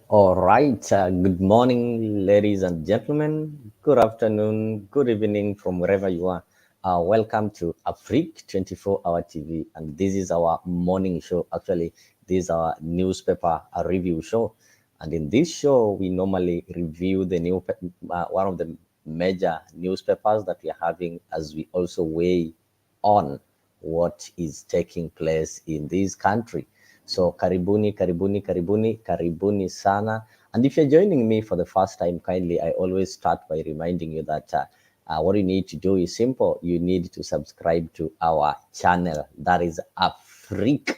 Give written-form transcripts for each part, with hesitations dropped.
All right. Good morning, ladies and gentlemen. Good afternoon, good evening from wherever you are. Welcome to Afrique 24-hour TV. And this is our morning show. Actually, this is our newspaper review show. And in this show, we normally review the one of the major newspapers that we are having as we also weigh on what is taking place in this country. So karibuni, karibuni, karibuni, karibuni sana. And if you're joining me for the first time, kindly, I always start by reminding you that what you need to do is simple. You need to subscribe to our channel. That is Afrique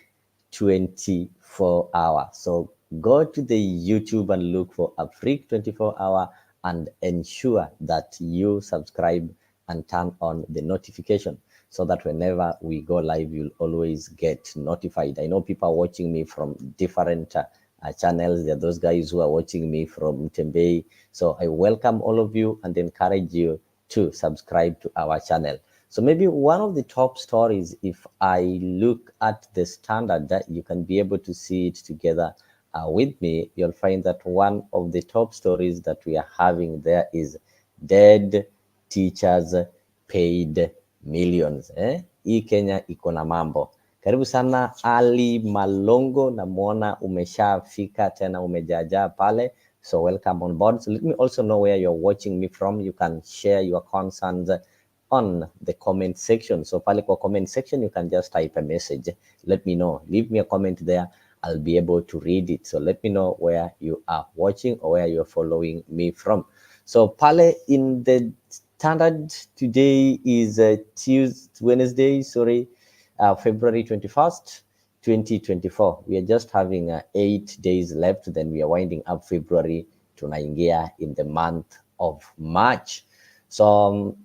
24 hour. So go to the YouTube and look for Afrique 24 hour and ensure that you subscribe and turn on the notification so that whenever we go live, you'll always get notified. I know people are watching me from different channels. There are those guys who are watching me from Tembei. So I welcome all of you and encourage you to subscribe to our channel. So maybe one of the top stories, if I look at the standard, that you can be able to see it together with me, you'll find that one of the top stories that we are having there is dead teachers paid millions. Hii Kenya iko na mambo. Karibu sana Ali Malongo, namwona umeshafika tena umejaajaa pale. So welcome on board. So let me also know where you're watching me from. You can share your concerns on the comment section. So pale kwa comment section, you can just type a message. Let me know. Leave me a comment there. I'll be able to read it. So let me know where you are watching or where you're following me from. So pale in the standard today is Wednesday, February 21st, 2024. We are just having 8 days left. Then we are winding up February to Nigeria in the month of March. So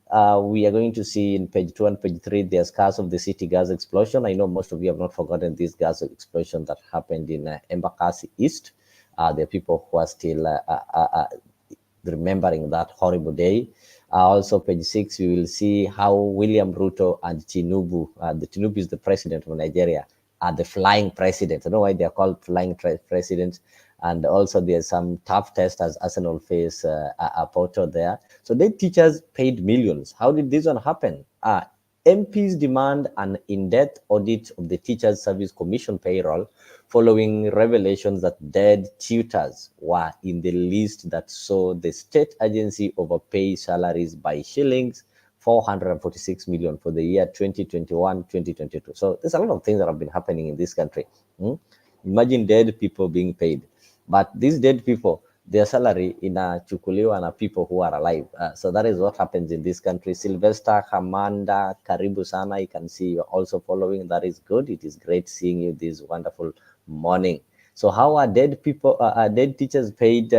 we are going to see in page 2 and page 3 the scars of the city gas explosion. I know most of you have not forgotten this gas explosion that happened in Embakasi East. There are people who are still remembering that horrible day. Also, page 6, we will see how William Ruto and Tinubu, the Tinubu is the president of Nigeria, are the flying president. I don't know why they are called flying presidents. And also, there's some tough test as Arsenal face a photo there. So, the teachers paid millions. How did this one happen? MPs demand an in-depth audit of the Teachers Service Commission payroll following revelations that dead tutors were in the list that saw the state agency overpay salaries by shillings 446 million for the year 2021-2022. So there's a lot of things that have been happening in this country. Imagine dead people being paid. But these dead people, their salary inachukuliwa na people who are alive. So that is what happens in this country. Sylvester, Hamanda, karibu sana. You can see you're also following. That is good. It is great seeing you this wonderful morning. So how are dead people, dead teachers paid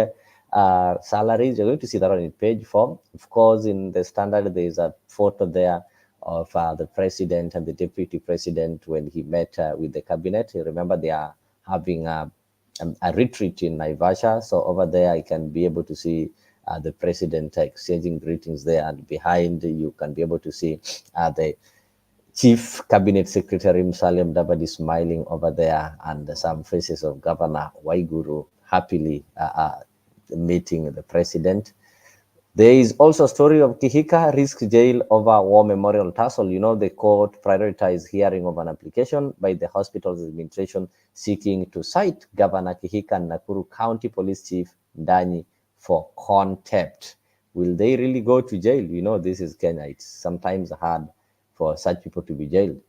salaries? You're going to see that on page 4. Of course, in the standard, there is a photo there of the president and the deputy president when he met with the cabinet. You remember they are having a retreat in Naivasha. So over there, I can be able to see the president exchanging greetings there. And behind, you can be able to see the Chief Cabinet Secretary Musalia Mudavadi smiling over there, and some faces of Governor Waiguru happily meeting the president. There is also a story of Kihika risks jail over war memorial tussle. You know, the court prioritized hearing of an application by the hospital's administration seeking to cite Governor Kihika and Nakuru County Police Chief Ndanyi for contempt. Will they really go to jail? You know, this is Kenya. It's sometimes hard for such people to be jailed.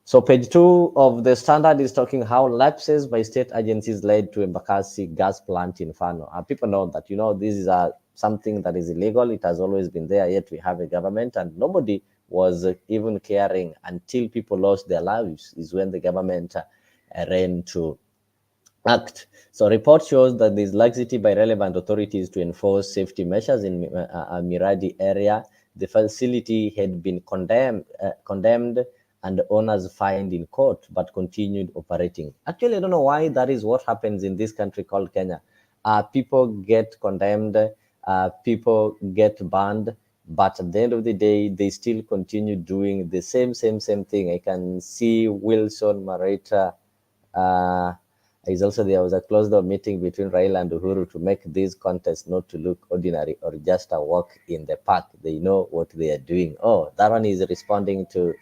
So page 2 of the standard is talking how lapses by state agencies led to Embakasi gas plant in Fano. People know that, you know, this is something that is illegal. It has always been there, yet we have a government, and nobody was even caring until people lost their lives is when the government ran to act. So report shows that there is laxity by relevant authorities to enforce safety measures in Miradi area. The facility had been condemned and owners fined in court, but continued operating. Actually, I don't know why that is what happens in this country called Kenya. People get condemned, people get banned, but at the end of the day, they still continue doing the same thing. I can see Wilson Marita is also there was a closed door meeting between Raila and Uhuru to make these contests not to look ordinary or just a walk in the park. They know what they are doing. Oh, that one is responding to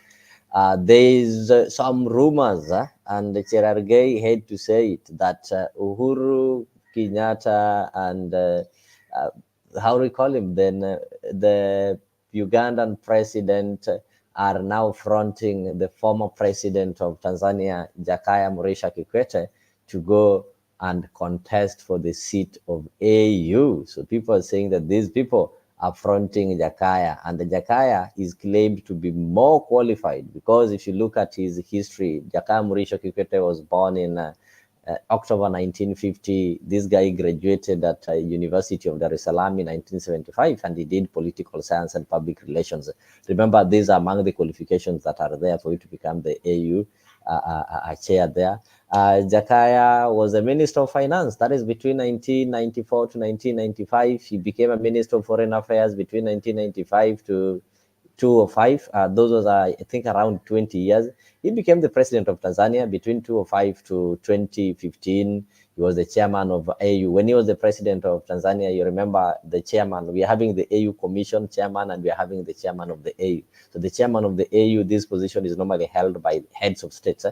there is some rumors, and Cherargei hate to say it, that Uhuru Kenyatta and uh, how do we call him then, the Ugandan president are now fronting the former president of Tanzania, Jakaya Kikwete, to go and contest for the seat of AU. So people are saying that these people are fronting Jakaya, and the Jakaya is claimed to be more qualified because if you look at his history, Jakaya Kikwete was born in October 1950. This guy graduated at University of Dar es Salaam in 1975, and he did political science and public relations. Remember, these are among the qualifications that are there for you to become the AU chair there. Jakaya was a minister of finance. That is between 1994 to 1995. He became a minister of foreign affairs between 1995 to 2005. Those was, I think, around 20 years. He became the president of Tanzania between 2005 to 2015. He was the chairman of AU. When he was the president of Tanzania, you remember the chairman, we are having the AU commission chairman and we are having the chairman of the AU. So the chairman of the AU, this position is normally held by heads of states.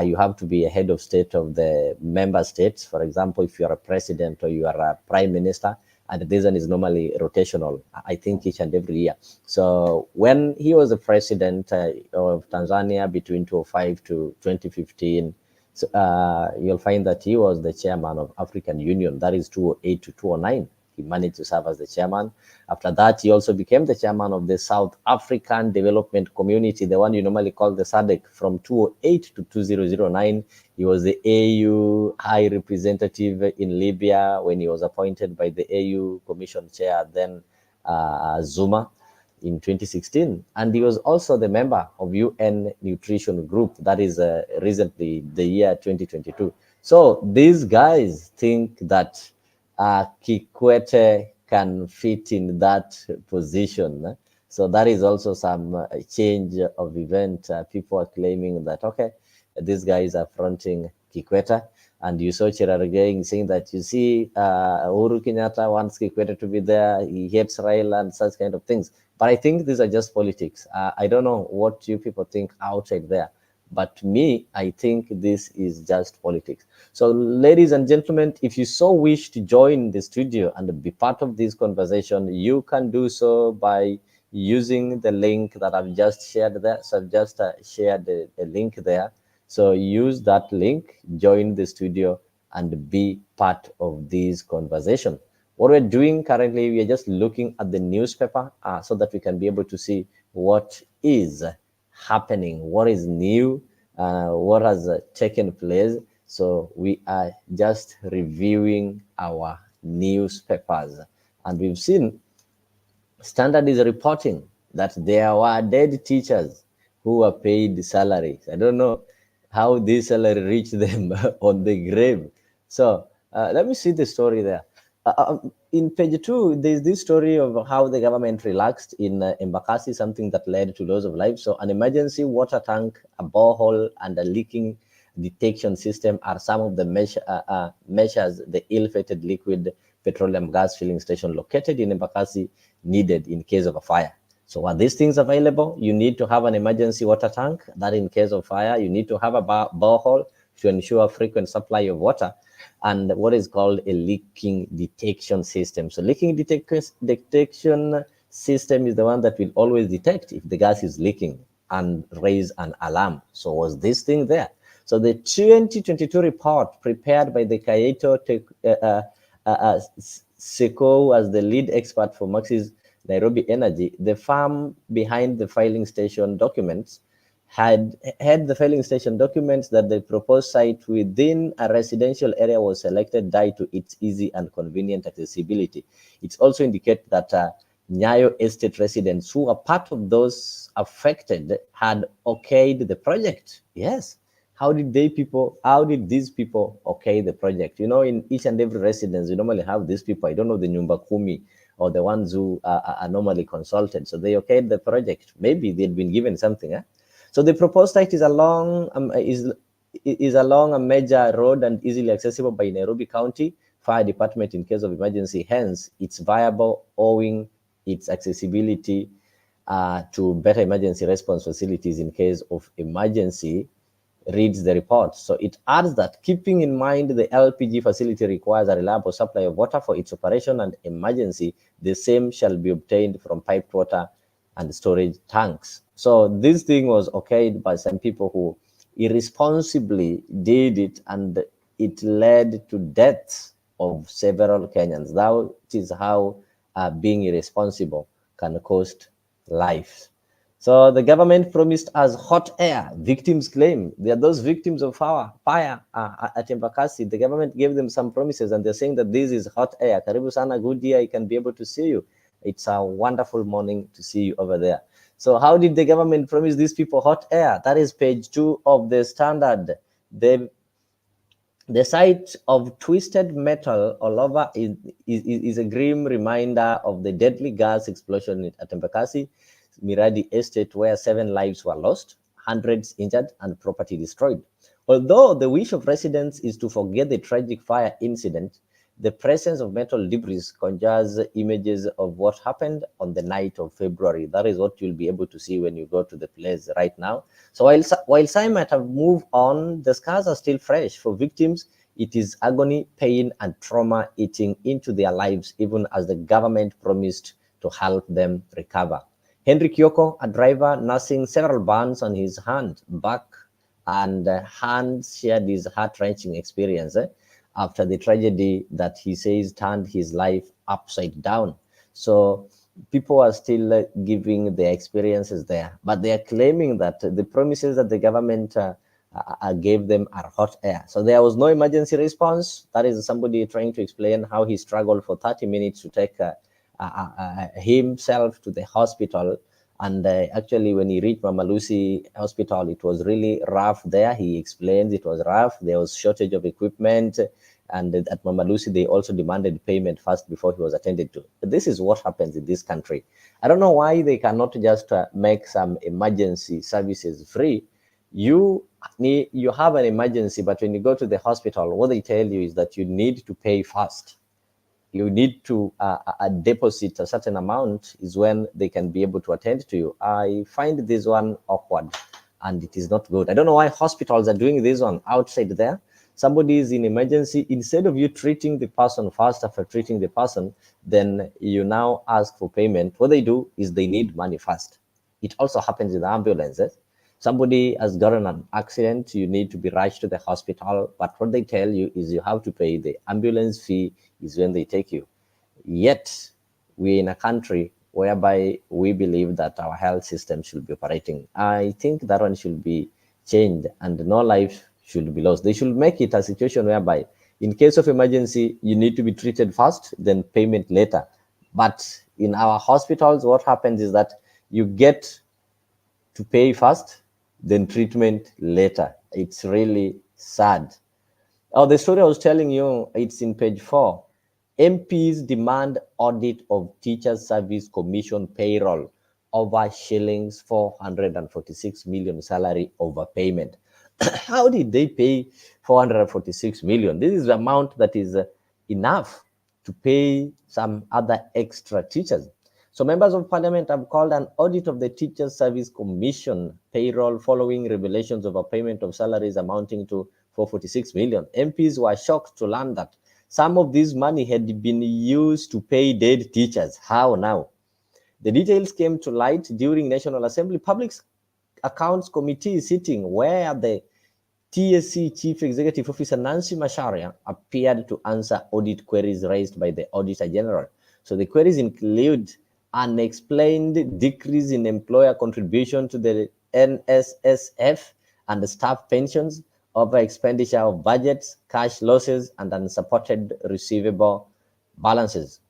You have to be a head of state of the member states. For example, if you are a president or you are a prime minister, and this one is normally rotational, I think each and every year. So when he was the president of Tanzania between 2005 to 2015, so, you'll find that he was the chairman of African Union, that is 2008 to 2009. He managed to serve as the chairman. After that, he also became the chairman of the South African Development Community, the one you normally call the SADC, from 2008 to 2009. He was the AU High Representative in Libya when he was appointed by the AU Commission Chair, then Zuma, in 2016. And he was also the member of UN Nutrition Group, that is recently the year 2022. So these guys think that Kikwete can fit in that position. So that is also some change of event. People are claiming that, okay, these guys are fronting Kikwete. And you saw Cherargei saying that, you see, Uhuru Kenyatta wants Kikwete to be there. He hates Raila and such kind of things. But I think these are just politics. I don't know what you people think outside there. But me, I think this is just politics. So, ladies and gentlemen, if you so wish to join the studio and be part of this conversation, you can do so by using the link that I've just shared there. So I've just shared a link there. So use that link, join the studio, and be part of this conversation. What we're doing currently, we are just looking at the newspaper so that we can be able to see what is happening, what is new, what has taken place. So we are just reviewing our newspapers. And we've seen Standard is reporting that there were dead teachers who were paid salaries. I don't know how this salary reached them on the grave. So let me see the story there. In page 2, there's this story of how the government relaxed in Embakasi, something that led to loss of life. So an emergency water tank, a borehole, and a leaking detection system are some of the measures the ill-fated liquid petroleum gas filling station located in Embakasi needed in case of a fire. So are these things available? You need to have an emergency water tank that in case of fire, you need to have a borehole to ensure frequent supply of water, and what is called a leaking detection system. So leaking detection system is the one that will always detect if the gas is leaking and raise an alarm. So was this thing there? So the 2022 report prepared by the Kayeto Seko as the lead expert for Maxis Nairobi Energy, the firm behind the filing station documents, had the filing station documents that the proposed site within a residential area was selected due to its easy and convenient accessibility. It also indicates that Nyayo estate residents who are part of those affected had okayed the project. Yes. How did these people okay the project? You know, in each and every residence, you normally have these people. I don't know, the Nyumba Kumi or the ones who are normally consulted. So they okayed the project. Maybe they'd been given something. So the proposed site is is along a major road and easily accessible by Nairobi County Fire Department in case of emergency. Hence, it's viable owing its accessibility to better emergency response facilities in case of emergency, reads the report. So it adds that keeping in mind the LPG facility requires a reliable supply of water for its operation and emergency, the same shall be obtained from piped water and storage tanks. So this thing was okayed by some people who irresponsibly did it, and it led to deaths of several Kenyans. That is how being irresponsible can cost lives. So the government promised us hot air. Victims claim they are those victims of fire at Embakasi. The government gave them some promises, and they're saying that this is hot air. Karibu sana, good year. I can be able to see you. It's a wonderful morning to see you over there. So how did the government promise these people hot air? That is page 2 of the Standard. The sight of twisted metal all over is a grim reminder of the deadly gas explosion at Embakasi Miradi Estate, where 7 lives were lost, hundreds injured, and property destroyed. Although the wish of residents is to forget the tragic fire incident, the presence of metal debris conjures images of what happened on the night of February. That is what you'll be able to see when you go to the place right now. So while some might have moved on, the scars are still fresh. For victims, it is agony, pain, and trauma eating into their lives, even as the government promised to help them recover. Henry Kyoko, a driver nursing several burns on his hand, back, and hands, shared his heart-wrenching experience after the tragedy that he says turned his life upside down. So people are still giving their experiences there, but they are claiming that the promises that the government gave them are hot air. So there was no emergency response. That is somebody trying to explain how he struggled for 30 minutes to take himself to the hospital. And actually, when he reached Mama Lucy Hospital, it was really rough there. He explains it was rough. There was shortage of equipment. And at Mama Lucy, they also demanded payment first before he was attended to. But this is what happens in this country. I don't know why they cannot just make some emergency services free. You have an emergency, but when you go to the hospital, what they tell you is that you need to pay first. You need to deposit a certain amount is when they can be able to attend to you. I find this one awkward, and it is not good. I don't know why hospitals are doing this one outside there. Somebody is in emergency. Instead of you treating the person first after treating the person, then you now ask for payment. What they do is they need money first. It also happens in the ambulances. Somebody has gotten an accident, you need to be rushed to the hospital, but what they tell you is you have to pay the ambulance fee is when they take you. Yet, we're in a country whereby we believe that our health system should be operating. I think that one should be changed and no life should be lost. They should make it a situation whereby in case of emergency, you need to be treated first, then payment later. But in our hospitals, what happens is that you get to pay first, then treatment later. It's really sad. Oh, the story I was telling you, it's in page 4. MPs demand audit of Teachers Service Commission payroll over shillings 446 million salary overpayment. How did they pay 446 million? This is the amount that is enough to pay some other extra teachers. So members of parliament have called an audit of the Teachers Service Commission payroll following revelations of a payment of salaries amounting to 446 million. MPs were shocked to learn that some of this money had been used to pay dead teachers. How now? The details came to light during National Assembly Public Accounts Committee sitting where the TSC Chief Executive Officer Nancy Macharia appeared to answer audit queries raised by the Auditor General. So the queries include unexplained decrease in employer contribution to the NSSF and staff pensions, over expenditure of budgets, cash losses, and unsupported receivable balances.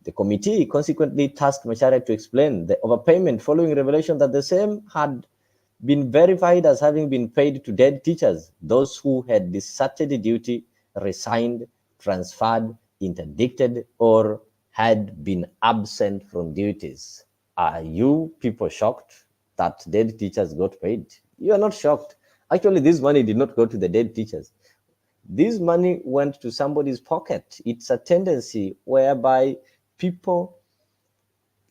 The committee consequently tasked Macharia to explain the overpayment following revelation that the same had been verified as having been paid to dead teachers, those who had deserted duty, resigned, transferred, interdicted, or had been absent from duties. Are you people shocked that dead teachers got paid? You are not shocked. Actually, this money did not go to the dead teachers. This money went to somebody's pocket. It's a tendency whereby people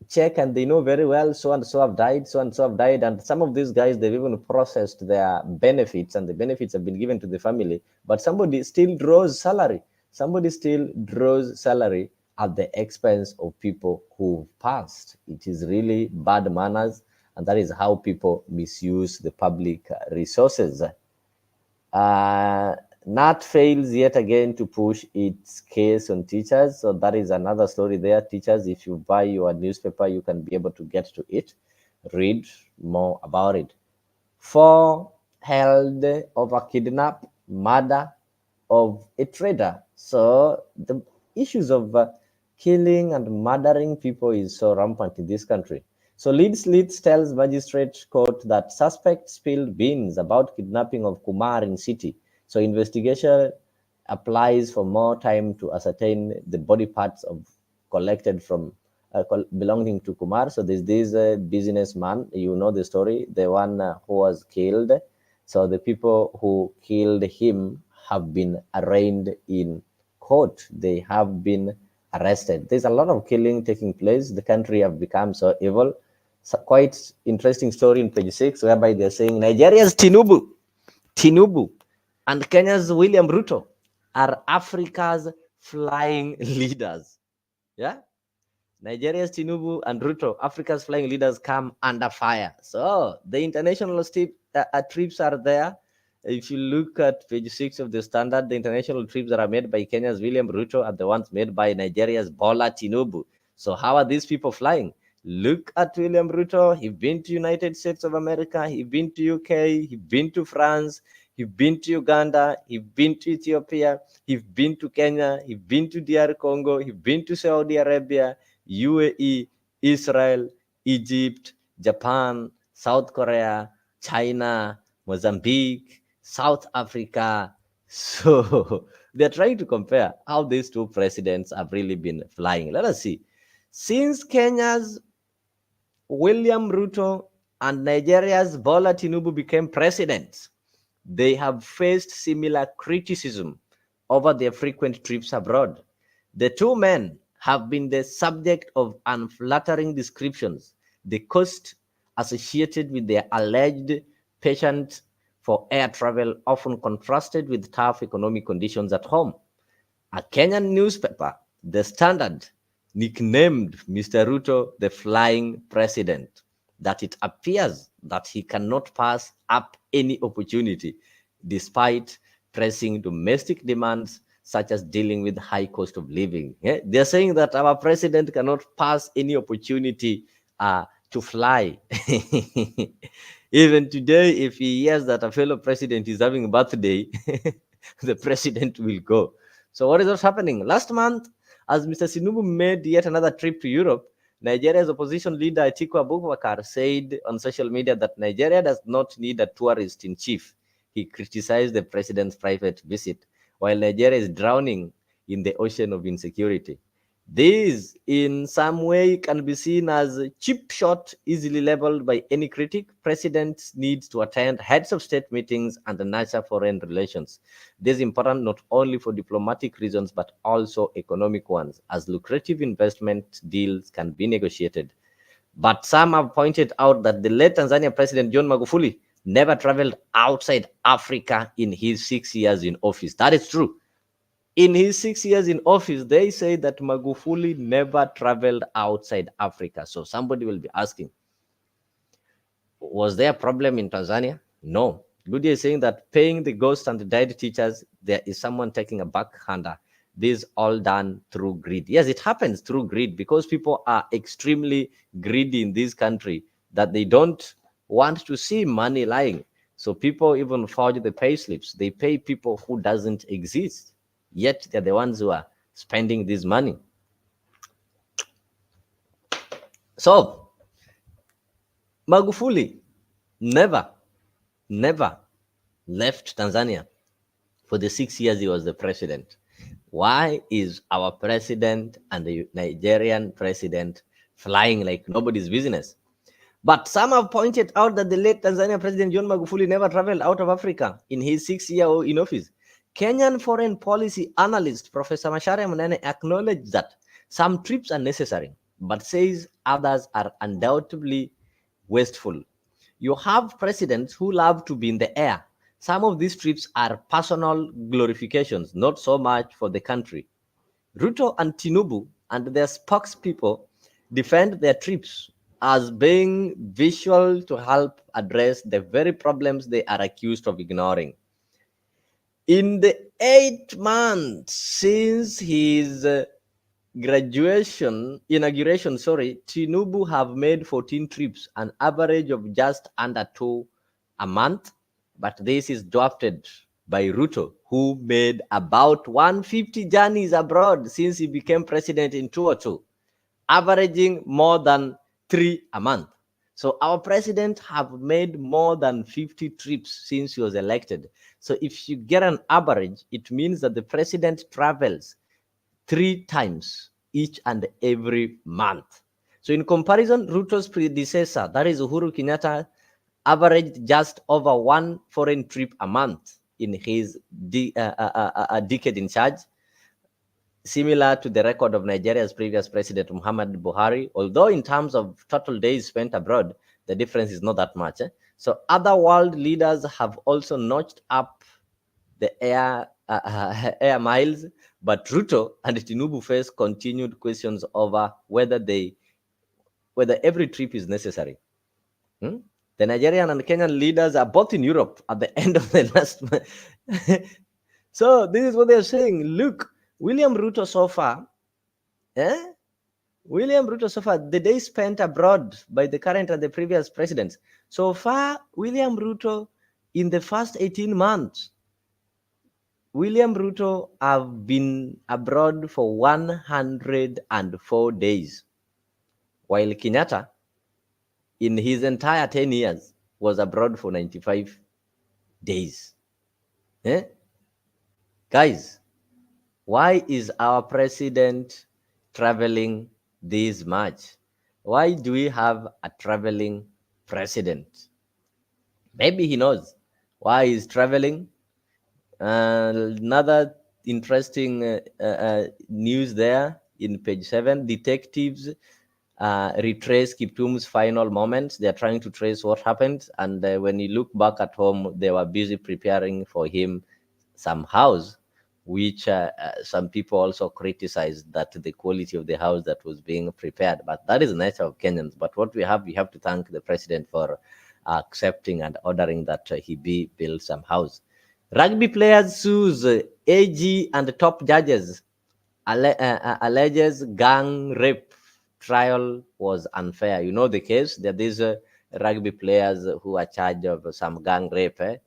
check and they know very well so and so have died, so and so have died, and some of these guys, they've even processed their benefits and the benefits have been given to the family, but somebody still draws salary. Somebody still draws salary at the expense of people who passed. It is really bad manners, and that is how people misuse the public resources. uh, NAT fails yet again to push its case on teachers. So that is another story there. Teachers, if you buy your newspaper, you can be able to get to it, read more about it. 4 held over kidnap, murder of a trader. So the issues of killing and murdering people is so rampant in this country. So Leeds tells magistrate court that suspect spilled beans about kidnapping of Kumar in city. So investigation applies for more time to ascertain the body parts of collected from belonging to Kumar. So there's this businessman, you know the story, the one who was killed. So the people who killed him have been arraigned in court. They have been arrested. There's a lot of killing taking place. The country have become so evil. So quite interesting story in page 6, whereby they're saying Nigeria's Tinubu and Kenya's William Ruto are Africa's flying leaders. Yeah, Nigeria's Tinubu and Ruto, Africa's flying leaders, come under fire. So the international trips are there. If you look at page 6 of the Standard, the international trips that are made by Kenya's William Ruto are the ones made by Nigeria's Bola Tinubu. So how are these people flying? Look at William Ruto. He's been to United States of America. He's been to UK. He's been to France. He's been to Uganda. He's been to Ethiopia. He's been to Kenya. He's been to DR Congo. He's been to Saudi Arabia, UAE, Israel, Egypt, Japan, South Korea, China, Mozambique, South Africa. So they're trying to compare how these two presidents have really been flying. Let us see. Since Kenya's William Ruto and Nigeria's Bola Tinubu became presidents, they have faced similar criticism over their frequent trips abroad. The two men have been the subject of unflattering descriptions, the cost associated with their alleged passion for air travel often contrasted with tough economic conditions at home. A Kenyan newspaper, The Standard, nicknamed Mr. Ruto the flying president, that it appears that he cannot pass up any opportunity despite pressing domestic demands such as dealing with high cost of living. Yeah? They're saying that our president cannot pass any opportunity to fly. Even today, if he hears that a fellow president is having a birthday, the president will go. So what is what's happening? Last month, as Mr. Sinubu made yet another trip to Europe, Nigeria's opposition leader Atiku Abubakar said on social media that Nigeria does not need a tourist in chief. He criticized the president's private visit, while Nigeria is drowning in the ocean of insecurity. This, in some way, can be seen as a cheap shot, easily leveled by any critic. Presidents need to attend heads of state meetings and nurture foreign relations. This is important not only for diplomatic reasons, but also economic ones, as lucrative investment deals can be negotiated. But some have pointed out that the late Tanzanian President John Magufuli never traveled outside Africa in his 6 years in office. That is true. In his 6 years in office, they say that Magufuli never traveled outside Africa. So somebody will be asking, was there a problem in Tanzania? No. Good is saying that paying the ghost and the dead teachers, there is someone taking a backhander. This all done through greed. Yes, it happens through greed because people are extremely greedy in this country that they don't want to see money lying. So people even forge the pay slips. They pay people who doesn't exist, yet they're the ones who are spending this money. So Magufuli never left Tanzania for the 6 years he was the president. Why is our president and the Nigerian president flying like nobody's business? But some have pointed out that the late Tanzania President John Magufuli never traveled out of Africa in his 6 year in office. Kenyan foreign policy analyst Professor Macharia Munene acknowledged that some trips are necessary, but says others are undoubtedly wasteful. You have presidents who love to be in the air. Some of these trips are personal glorifications, not so much for the country. Ruto and Tinubu and their spokespeople defend their trips as being visual to help address the very problems they are accused of ignoring. In the 8 months since his inauguration, Tinubu have made 14 trips, an average of just under 2 a month. But this is dwarfed by Ruto, who made about 150 journeys abroad since he became president in 2002, averaging more than 3 a month. So our president have made more than 50 trips since he was elected. So if you get an average, it means that the president travels 3 times each and every month. So in comparison, Ruto's predecessor, that is Uhuru Kenyatta, averaged just over 1 foreign trip a month in his decade in charge, similar to the record of Nigeria's previous president, Muhammad Buhari, although in terms of total days spent abroad, the difference is not that much. So other world leaders have also notched up the air miles, but Ruto and Tinubu face continued questions over whether every trip is necessary. The Nigerian and Kenyan leaders are both in Europe at the end of the last month. So this is what they're saying. Look, William Ruto so far, the days spent abroad by the current and the previous presidents. So far, William Ruto, in the first 18 months, William Ruto have been abroad for 104 days, while Kenyatta, in his entire 10 years, was abroad for 95 days. Guys, why is our president traveling this much? Why do we have a traveling president? Maybe he knows why he's traveling. Another interesting news there in page 7, detectives retrace Kiptum's final moments. They're trying to trace what happened. And when you look back at home, they were busy preparing for him some house, which some people also criticized that the quality of the house that was being prepared. But that is the nature of Kenyans. But what we have to thank the president for accepting and ordering that he be built some house. Rugby players sues AG and top judges, alleges gang rape trial was unfair. You know the case. There are these rugby players who are charged of some gang rape.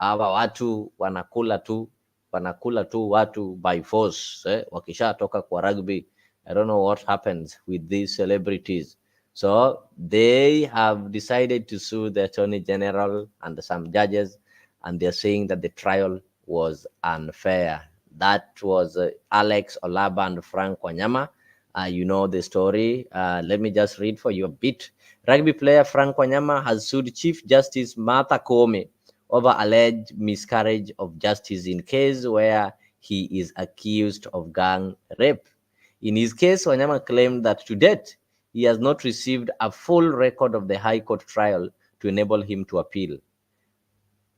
Hawa watu wanakula tu watu by force. Wakishatoka kwa rugby, I don't know what happens with these celebrities. So they have decided to sue the Attorney General and some judges, and they're saying that the trial was unfair. That was Alex Olaba and Frank Wanyama. You know the story. Let me just read for you a bit. Rugby player Frank Wanyama has sued Chief Justice Martha Koome over alleged miscarriage of justice in case where he is accused of gang rape. In his case, Wanyama claimed that to date, he has not received a full record of the High Court trial to enable him to appeal.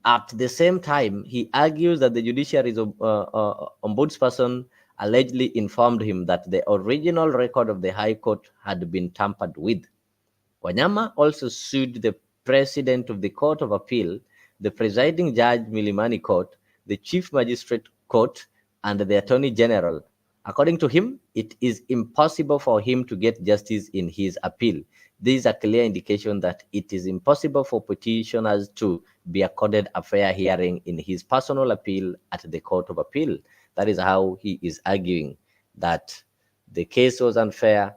At the same time, he argues that the judiciary's ombudsperson allegedly informed him that the original record of the High Court had been tampered with. Wanyama also sued the president of the Court of Appeal, the presiding judge Milimani Court, the Chief Magistrate Court, and the Attorney General. According to him, it is impossible for him to get justice in his appeal. This is a clear indication that it is impossible for petitioners to be accorded a fair hearing in his personal appeal at the Court of Appeal. That is how he is arguing that the case was unfair.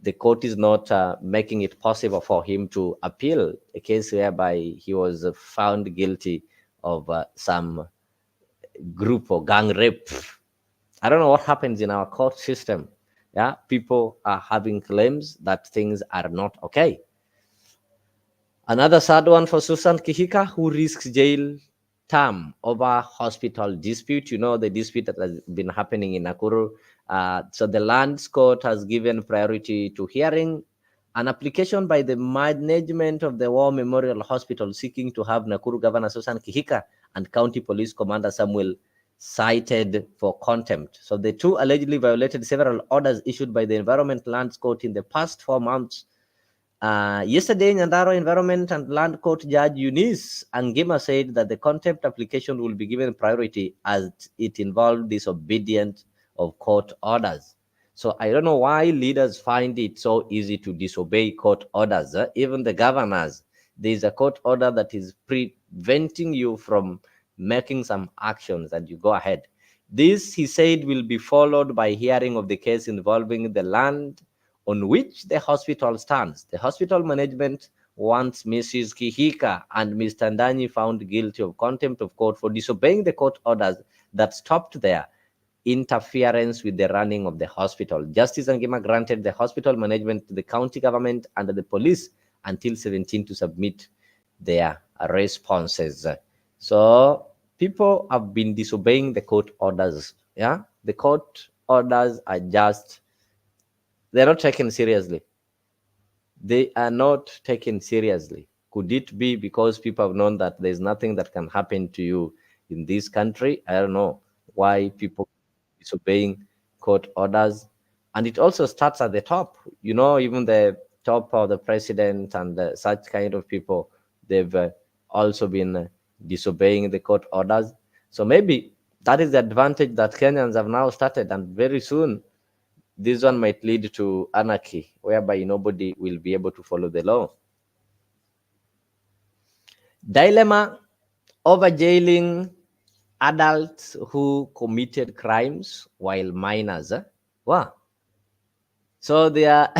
The court is not making it possible for him to appeal a case whereby he was found guilty of some group or gang rape. I don't know what happens in our court system. Yeah, people are having claims that things are not okay. Another sad one for Susan Kihika, who risks jail term over hospital dispute. You know, the dispute that has been happening in Nakuru. So the Lands Court has given priority to hearing an application by the management of the War Memorial Hospital seeking to have Nakuru Governor Susan Kihika and County Police Commander Samuel cited for contempt. So the two allegedly violated several orders issued by the Environment Lands Court in the past 4 months. Yesterday, Nyandaro Environment and Land Court Judge Eunice Angima said that the contempt application will be given priority as it involved disobedience of court orders. So I don't know why leaders find it so easy to disobey court orders. Even the governors, there is a court order that is preventing you from making some actions, and you go ahead. This, he said, will be followed by hearing of the case involving the land on which the hospital stands. The hospital management wants Mrs. Kihika and Mr. Ndani found guilty of contempt of court for disobeying the court orders that stopped their interference with the running of the hospital. Justice Angima granted the hospital management to the county government and the police until 17 to submit their responses. So people have been disobeying the court orders. Yeah, the court orders are just, they're not taken seriously. They are not taken seriously. Could it be because people have known that there's nothing that can happen to you in this country? I don't know why people disobeying court orders. And it also starts at the top. You know, even the top of the president and such kind of people, they've also been disobeying the court orders. So maybe that is the advantage that Kenyans have now started, and very soon this one might lead to anarchy, whereby nobody will be able to follow the law. Dilemma over jailing adults who committed crimes while minors. Wow. So they are,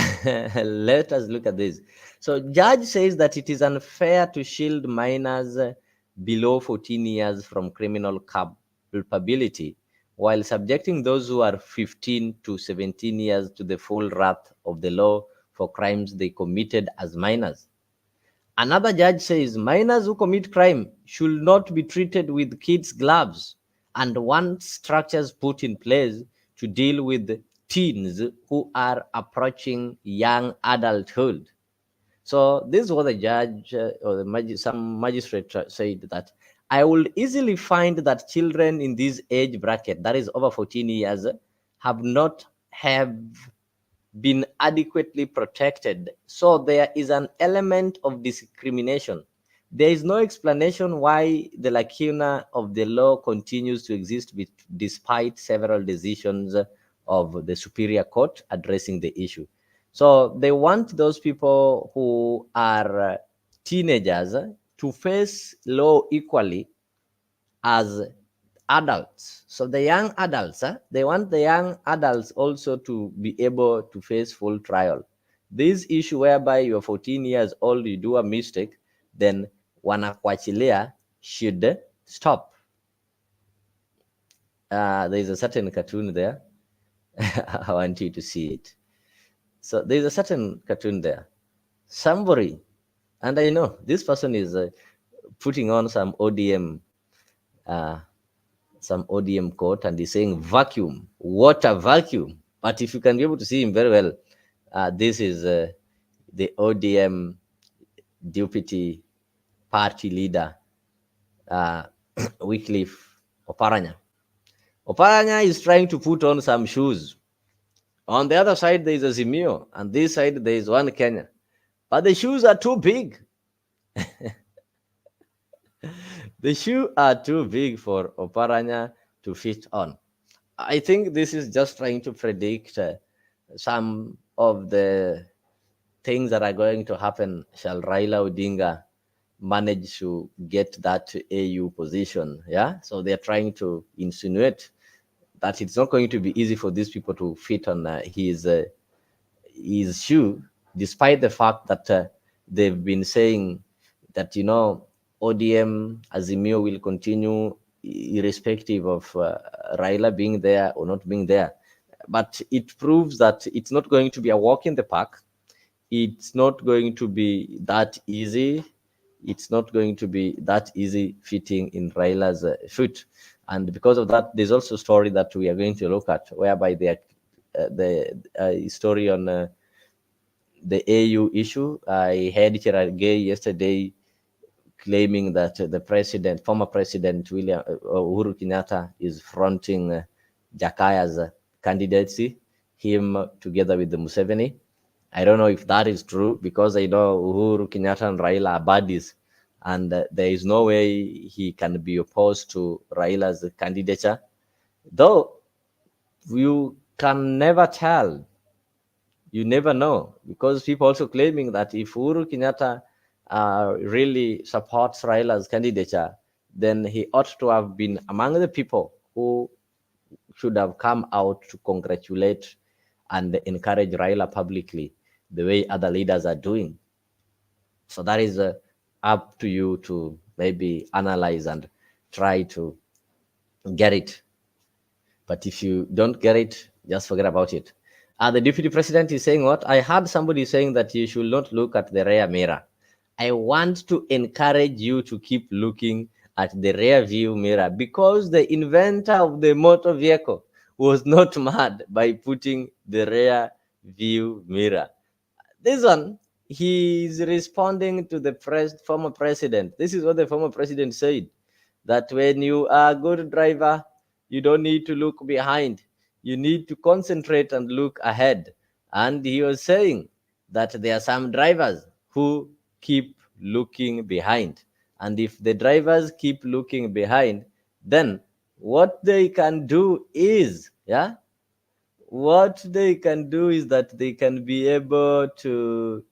let us look at this. So judge says that it is unfair to shield minors below 14 years from criminal culpability while subjecting those who are 15 to 17 years to the full wrath of the law for crimes they committed as minors. Another judge says minors who commit crime should not be treated with kids' gloves and wants structures put in place to deal with teens who are approaching young adulthood. So this is what the judge or some magistrate said, that I will easily find that children in this age bracket, that is over 14 years, have not have been adequately protected. So there is an element of discrimination. There is no explanation why the lacuna of the law continues to exist despite several decisions of the Superior Court addressing the issue. So they want those people who are teenagers to face law equally as adults. So the young adults, they want the young adults also to be able to face full trial. This issue whereby you're 14 years old, you do a mistake, then wanakwachilia should stop. There's a certain cartoon there. I want you to see it. So there's a certain cartoon there. Somebody, and I know this person is putting on some ODM quote, and he's saying vacuum, water vacuum. But if you can be able to see him very well, this is the ODM deputy party leader, Wycliffe Oparanya. Oparanya is trying to put on some shoes. On the other side, there is Azimio, and this side, there is one Kenya. But the shoes are too big. The shoes are too big for Oparanya to fit on. I think this is just trying to predict some of the things that are going to happen. Shall Raila Odinga manage to get that AU position? Yeah, so they're trying to insinuate that it's not going to be easy for these people to fit on his shoe, despite the fact that they've been saying that, you know, ODM Azimio will continue irrespective of Raila being there or not being there. But it proves that it's not going to be a walk in the park. It's not going to be that easy. it's not going to be that easy fitting in Raila's foot. And because of that, there's also a story that we are going to look at, whereby the story on the AU issue. I heard Cherargei yesterday claiming that the former president Uhuru Kenyatta is fronting Jakaya's candidacy, him together with the Museveni. I don't know if that is true, because I know Uhuru Kenyatta and Raila are buddies, and there is no way he can be opposed to Raila's candidature. Though you can never tell, you never know, because people also claiming that if Uhuru Kenyatta really supports Raila's candidature, then he ought to have been among the people who should have come out to congratulate and encourage Raila publicly, the way other leaders are doing. So that is up to you to maybe analyze and try to get it. But if you don't get it, just forget about it. The deputy president is saying what? I heard somebody saying that you should not look at the rear mirror. I want to encourage you to keep looking at the rear view mirror, because the inventor of the motor vehicle was not mad by putting the rear view mirror. This one, he is responding to the former president. This is what the former president said, that when you are a good driver, you don't need to look behind. You need to concentrate and look ahead. And he was saying that there are some drivers who keep looking behind. And if the drivers keep looking behind, then what they can do is, what they can do is that they can be able to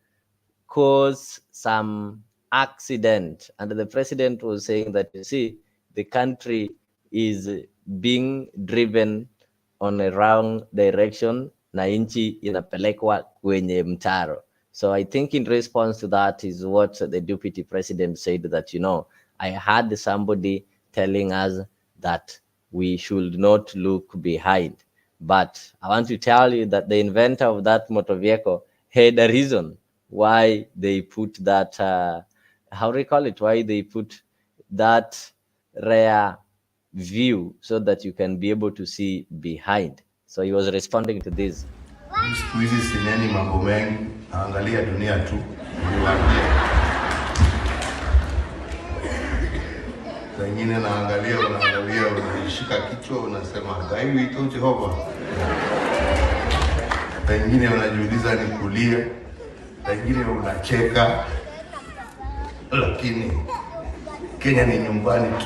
cause some accident. And the president was saying that, you see, the country is being driven on a wrong direction, na nchi inapelekwa kwenye mtaro. So I think in response to that is what the deputy president said, that, I had somebody telling us that we should not look behind. But I want to tell you that the inventor of that motor vehicle had a reason why they put that, how do you call it? Why they put that rear view, so that you can be able to see behind. So he was responding to this. Siku hizi sineni mambo mengi, naangalia dunia tu. Wengine unaangalia, unashika kichwa, unasema gaiwi ito Jehova. Wengine unajiuliza ni kulia, wengine unacheka. Lakini Kenya ni nyumbani tu.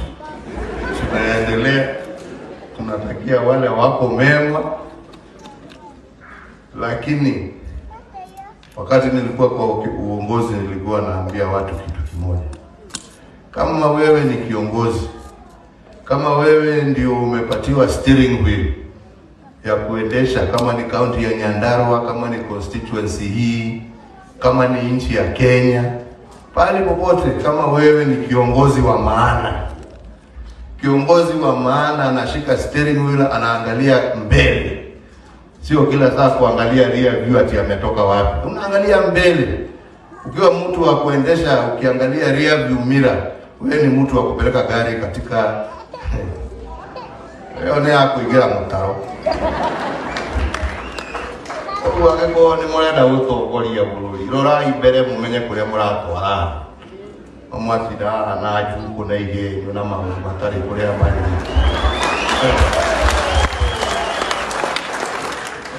Tunaendelea, tunatakia wale wako mema. Lakini wakati nilikuwa kwa uongozi, nilikuwa naambia watu kitu kimoja. Kama wewe ni kiongozi, kama wewe ndio umepatiwa steering wheel ya kuendesha, kama ni county ya Nyandarua, kama ni constituency hii, kama ni nchi ya Kenya, pale popote, kama wewe ni kiongozi wa maana, kiongozi wa maana anashika steering wheel, anaangalia mbele. Sio kila saa kuangalia rear view ati ametoka wapi. Unaangalia mbele. Ukiwa mtu wa kuendesha ukiangalia rear view mirror, wewe ni mtu wa kupeleka gari katika leo ni kuingia mtaro. Wako ni murenda gutongoria bururi. Rora imbere mumenye kuria muratwara. Omwatira na juku na ige na maundu matari kuria mari.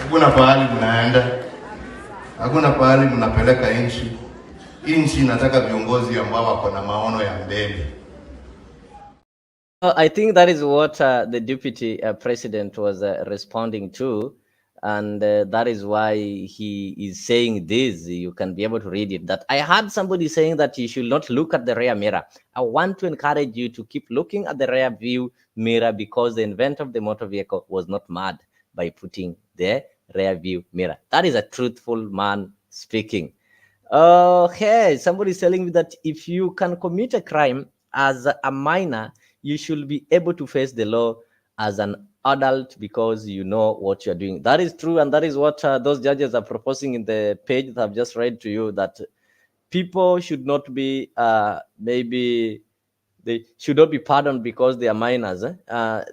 Hakuna pahali mnaenda, hakuna pahali mnapeleka nchi. Nchi inataka viongozi ambao wako na maono ya mbele. I think that is what the deputy president was responding to, and that is why he is saying this. You can be able to read it. That I heard somebody saying that you should not look at the rear mirror. I want to encourage you to keep looking at the rear view mirror, because the inventor of the motor vehicle was not mad by putting the rear view mirror. That is a truthful man speaking. Hey, somebody is telling me that if you can commit a crime as a minor, you should be able to face the law as an adult, because you know what you're doing. That is true, and that is what those judges are proposing in the page that I've just read to you, that people should not be maybe they should not be pardoned because they are minors.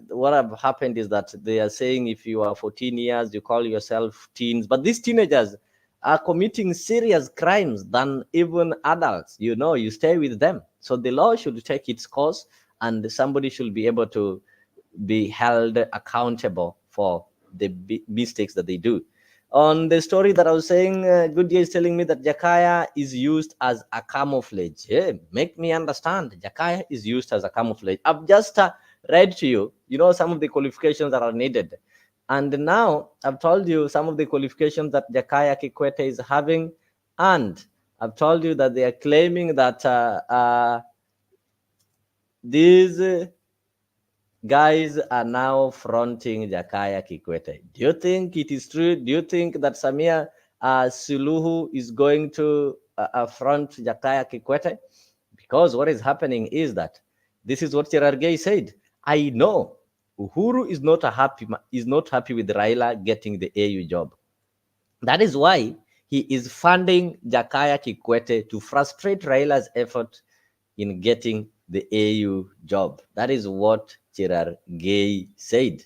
What have happened is that they are saying if you are 14 years, you call yourself teens, but these teenagers are committing serious crimes than even adults. You know, you stay with them. So the law should take its course, and somebody should be able to be held accountable for the mistakes that they do. On the story that I was saying, Goodyear is telling me that Jakaya is used as a camouflage. Hey, make me understand. Jakaya is used as a camouflage. I've just read to you, some of the qualifications that are needed. And now I've told you some of the qualifications that Jakaya Kikwete is having. And I've told you that they are claiming that these guys are now fronting Jakaya Kikwete. Do you think it is true? Do you think that Samia Suluhu is going to front Jakaya Kikwete? Because what is happening is that this is what Cherargei said. I know Uhuru is not happy with Raila getting the AU job. That is why he is funding Jakaya Kikwete to frustrate Raila's effort in getting the AU job. That is what Cherargei said.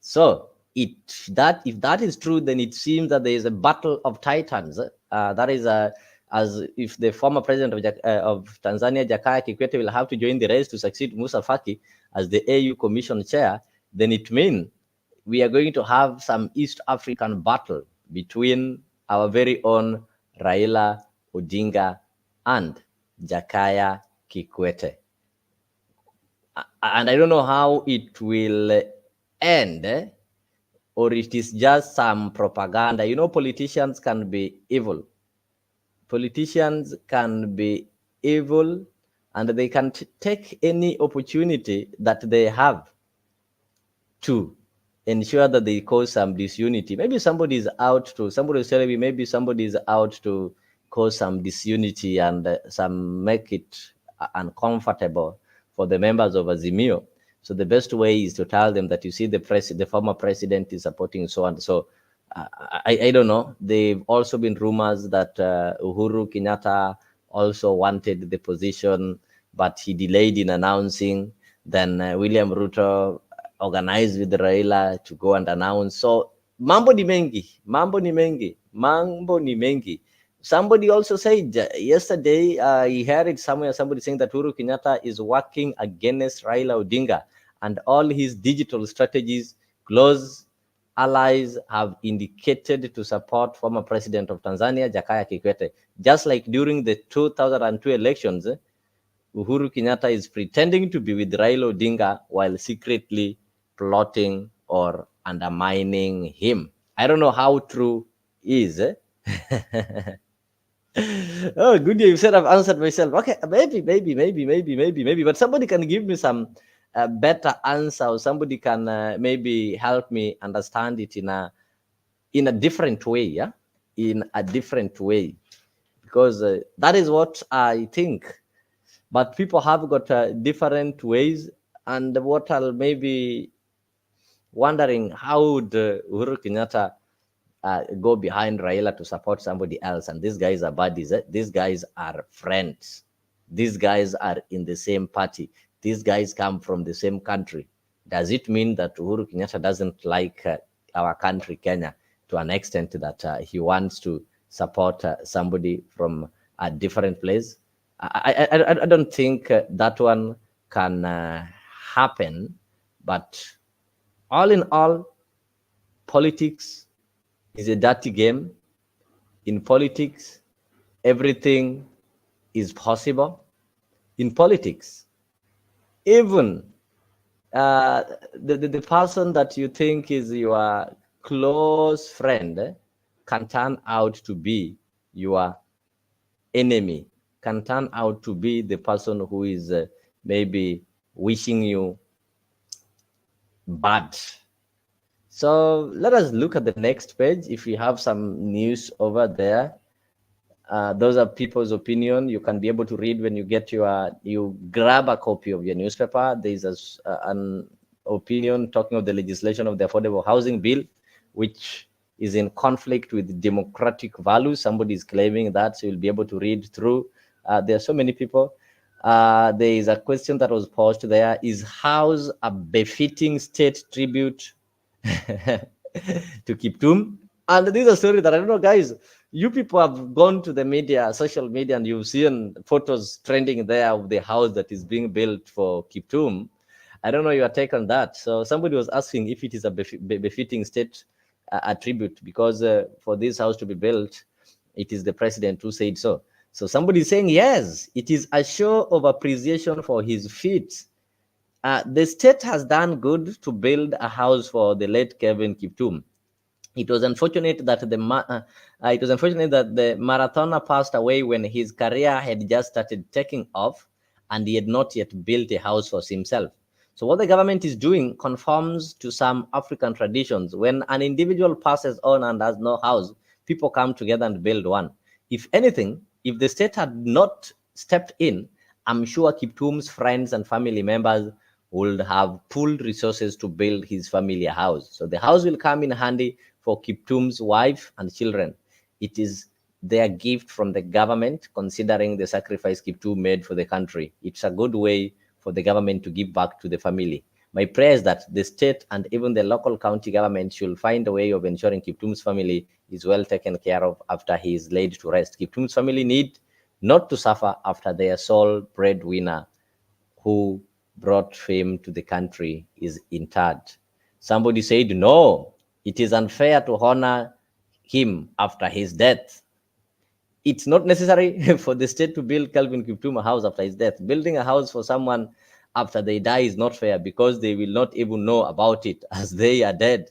So if that is true, then it seems that there is a battle of titans. That is as if the former president of Tanzania, Jakaya Kikwete, will have to join the race to succeed Musa Faki as the AU Commission chair, then it means we are going to have some East African battle between our very own Raila Odinga and Jakaya Kikwete. And I don't know how it will end, or it is just some propaganda. Politicians can be evil. Politicians can be evil, and they can take any opportunity that they have to ensure that they cause some disunity. Maybe somebody is telling me, maybe somebody is out to cause some disunity and some make it uncomfortable for the members of Azimio. So the best way is to tell them that, you see, the former president is supporting so and so. I don't know. They've also been rumors that Uhuru Kenyatta also wanted the position, but he delayed in announcing. Then William Ruto organized with Raila to go and announce. So mambo ni mengi. Somebody also said yesterday, he heard it somewhere, somebody saying that Uhuru Kenyatta is working against Raila Odinga, and all his digital strategies, close allies have indicated to support former president of Tanzania, Jakaya Kikwete. Just like during the 2002 elections, Uhuru Kenyatta is pretending to be with Raila Odinga while secretly plotting or undermining him. I don't know how true is. Oh, good. You said I've answered myself. Okay, maybe. But somebody can give me some better answer, or somebody can maybe help me understand it in a different way. Yeah, in a different way, because that is what I think. But people have got different ways, and what I'll maybe wondering, how would Uhuru Kenyatta go behind Raila to support somebody else? And these guys are buddies. These guys are friends. These guys are in the same party. These guys come from the same country. Does it mean that Uhuru Kenyatta doesn't like our country, Kenya, to an extent that he wants to support somebody from a different place? I don't think that one can happen. But all in all, politics is a dirty game. In politics, everything is possible. In politics, even the person that you think is your close friend can turn out to be your enemy, can turn out to be the person who is maybe wishing you bad. So let us look at the next page. If you have some news over there, those are people's opinion. You can be able to read when you get you grab a copy of your newspaper. There's an opinion talking of the legislation of the Affordable Housing Bill, which is in conflict with democratic values. Somebody is claiming that, so you'll be able to read through. There are so many people. There is a question that was posed there: is house a befitting state tribute to Kiptum? And this is a story that I don't know, guys. You people have gone to the media, social media, and you've seen photos trending there of the house that is being built for Kiptum. I don't know your take on that. So somebody was asking if it is a befitting state attribute, because for this house to be built, it is the president who said so. So somebody is saying yes, it is a show of appreciation for his feat. The state has done good to build a house for the late Kevin Kiptum. It was unfortunate that the marathoner passed away when his career had just started taking off, and he had not yet built a house for himself. So what the government is doing conforms to some African traditions. When an individual passes on and has no house, people come together and build one. If anything, if the state had not stepped in, I'm sure Kiptum's friends and family members would have pooled resources to build his family a house. So the house will come in handy for Kiptum's wife and children. It is their gift from the government, considering the sacrifice Kiptum made for the country. It's a good way for the government to give back to the family. My prayer is that the state and even the local county government should find a way of ensuring Kiptum's family is well taken care of after he is laid to rest. Kiptum's family need not to suffer after their sole breadwinner, who brought fame to the country, is interred. Somebody said, no, it is unfair to honor him after his death. It's not necessary for the state to build Calvin Kiptum a house after his death. Building a house for someone after they die is not fair, because they will not even know about it as they are dead.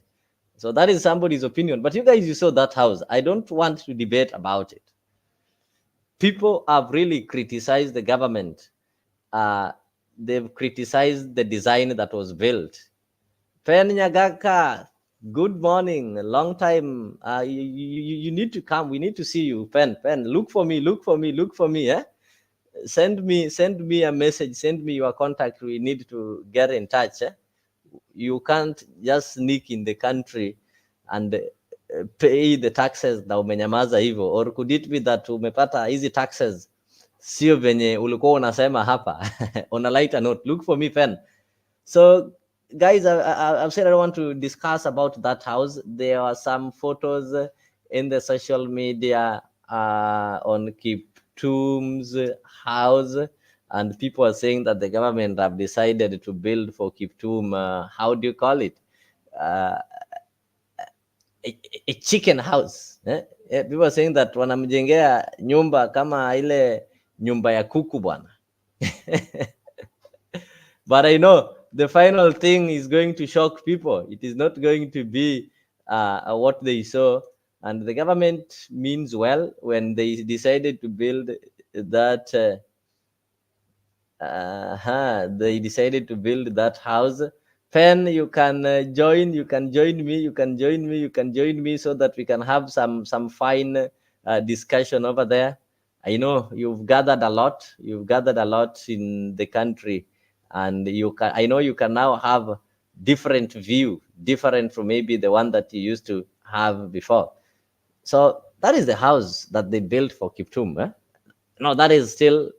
So that is somebody's opinion. But you guys, you saw that house. I don't want to debate about it. People have really criticized the government. They've criticized the design that was built. Pen Nyagaka, good morning. Long time. You need to come. We need to see you. Pen, look for me. Eh? Send me a message. Send me your contact. We need to get in touch. Eh? You can't just sneak in the country and pay the taxes na umenyamaza hivyo. Or could it be that umepata hizi taxes sio venye ulikuwa unasema hapa? On a lighter note, look for me, Pen. So guys, I've said I don't want to discuss about that house. There are some photos in the social media on Kiptum's house, and people are saying that the government have decided to build for Kiptum, how do you call it? A chicken house. People are saying that wanamjengea nyumba kama ile nyumba ya kuku bwana. But I know the final thing is going to shock people. It is not going to be what they saw. And the government means well when they decided to build that. They decided to build that house. Pen, you can join. You can join me. You can join me. You can join me, so that we can have some fine discussion over there. I know you've gathered a lot. You've gathered a lot in the country, and you can. I know you can now have different view, different from maybe the one that you used to have before. So that is the house that they built for Kiptum. Eh? No, that is still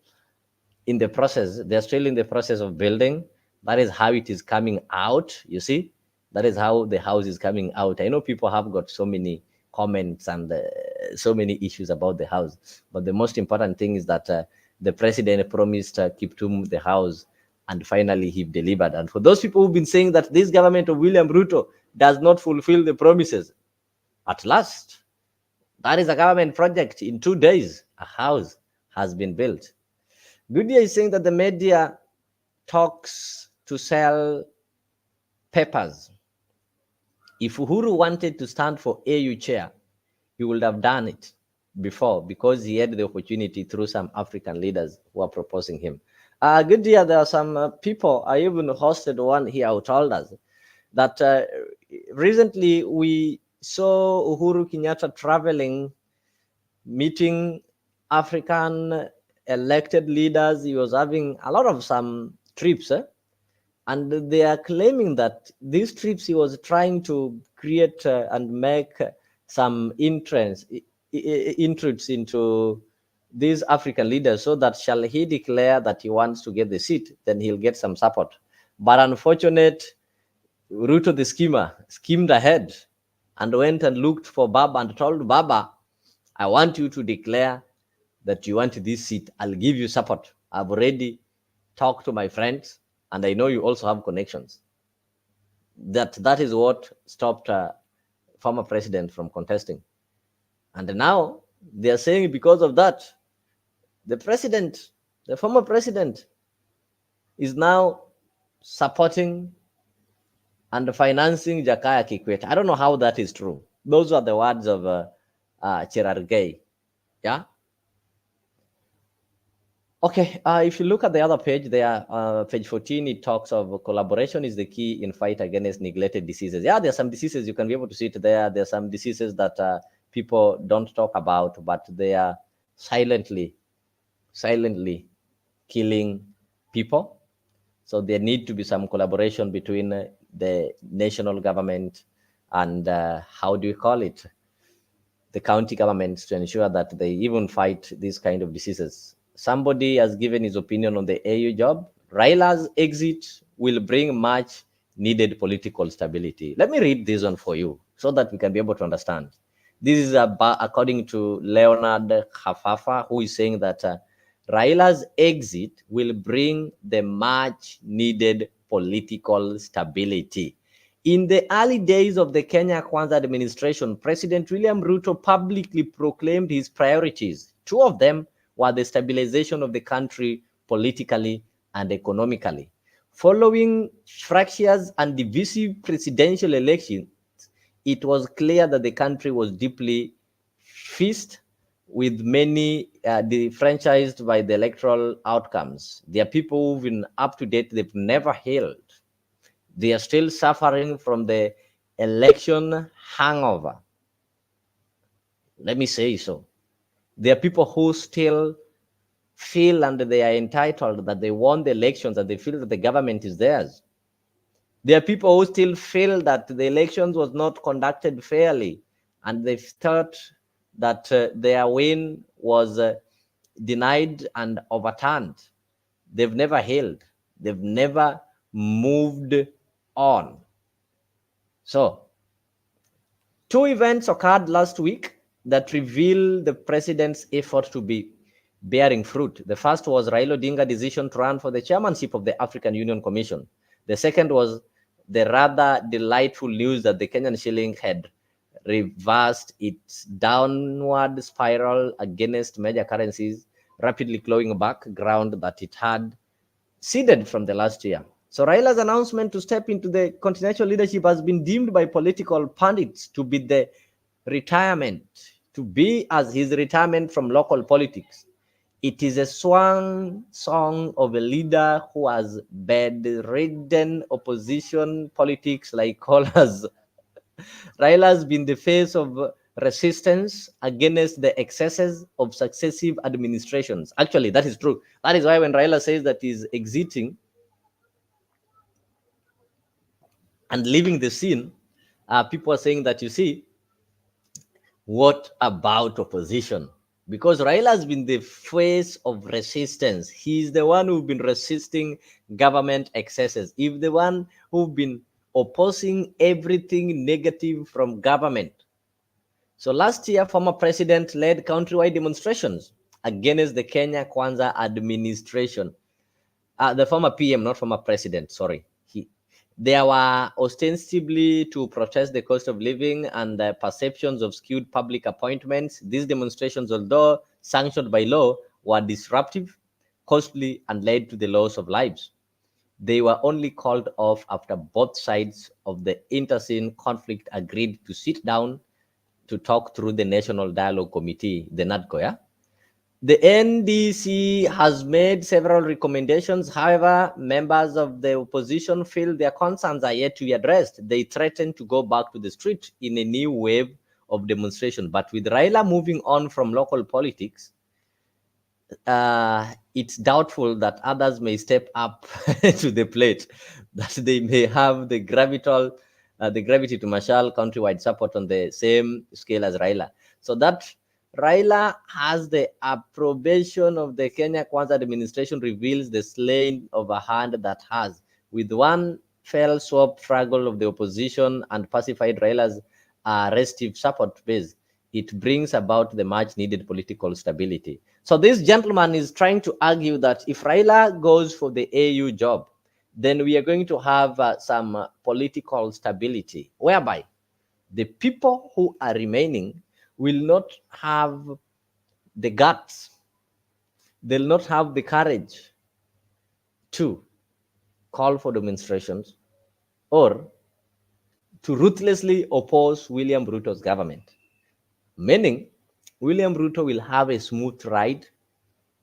in the process. They're still in the process of building. That is how it is coming out. You see, that is how the house is coming out. I know people have got so many comments and so many issues about the house, but the most important thing is that the president promised Kiptum the house, and finally he delivered. And for those people who've been saying that this government of William Ruto does not fulfill the promises, at last, that is a government project. In 2 days, a house has been built. Goodyear is saying that the media talks to sell papers. If Uhuru wanted to stand for AU chair, he would have done it before, because he had the opportunity through some African leaders who are proposing him. Goodyear, there are some people, I even hosted one here who told us that recently we saw Uhuru Kenyatta traveling, meeting African elected leaders. He was having a lot of some trips, and they are claiming that these trips he was trying to create and make some intrudes into these African leaders, so that shall he declare that he wants to get the seat, then he'll get some support. But unfortunate, Ruto the schemer schemed ahead and went and looked for Baba and told Baba, I want you to declare that you want this seat. I'll give you support. I've already talked to my friends, and I know you also have connections. That is what stopped former president from contesting. And now they are saying because of that, the former president, is now supporting and financing Jakaya Kikwete. I don't know how that is true. Those are the words of Cherargei. Yeah. Okay. If you look at the other page there, page 14, it talks of collaboration is the key in fight against neglected diseases. Yeah, there are some diseases you can be able to see it there. There are some diseases that people don't talk about, but they are silently killing people. So there need to be some collaboration between the national government and how do you call it, the county governments, to ensure that they even fight these kind of diseases. Somebody has given his opinion on the AU job. Raila's exit will bring much needed political stability. Let me read this one for you so that we can be able to understand. This is according to Leonard Hafafa, who is saying that Raila's exit will bring the much needed political stability. In the early days of the Kenya Kwanza administration, President William Ruto publicly proclaimed his priorities. Two of them were the stabilization of the country politically and economically. Following fractious and divisive presidential elections, it was clear that the country was deeply fixed, with many defranchised by the electoral outcomes. There are people who've been up to date, they've never healed. They are still suffering from the election hangover. Let me say so. There are people who still feel and they are entitled that they won the elections and they feel that the government is theirs. There are people who still feel that the elections was not conducted fairly and they thought that their win was denied and overturned. They've never healed. They've never moved on. So, two events occurred last week that reveal the president's effort to be bearing fruit. The first was Raila Odinga's decision to run for the chairmanship of the African Union Commission. The second was the rather delightful news that the Kenyan shilling had reversed its downward spiral against major currencies, rapidly clawing back ground that it had ceded from the last year. So Raila's announcement to step into the continental leadership has been deemed by political pundits to be the retirement, to be as his retirement from local politics. It is a swan song of a leader who has bedridden opposition politics like callers. Raila has been the face of resistance against the excesses of successive administrations. Actually, that is true. That is why when Raila says that he's exiting and leaving the scene, people are saying that, you see, what about opposition? Because Raila has been the face of resistance. He's the one who's been resisting government excesses. He's the one who's been opposing everything negative from government. So last year, former president led countrywide demonstrations against the Kenya Kwanza administration. The former PM, not former president, sorry. They were ostensibly to protest the cost of living and the perceptions of skewed public appointments. These demonstrations, although sanctioned by law, were disruptive, costly, and led to the loss of lives. They were only called off after both sides of the internecine conflict agreed to sit down to talk through the National Dialogue Committee, the NADCO. Yeah? The NDC has made several recommendations. However, members of the opposition feel their concerns are yet to be addressed. They threaten to go back to the street in a new wave of demonstration. But with Raila moving on from local politics, it's doubtful that others may step up to the plate, that they may have the gravital the gravity to Marshall countrywide support on the same scale as Raila. So that Raila has the approbation of the Kenya Kwanza administration reveals the slaying of a hand that has, with one fell swoop struggle of the opposition and pacified Raila's restive support base, it brings about the much needed political stability. So this gentleman is trying to argue that if Raila goes for the AU job, then we are going to have some political stability, whereby the people who are remaining will not have the guts, they'll not have the courage to call for demonstrations or to ruthlessly oppose William Ruto's government. Meaning, William Ruto will have a smooth ride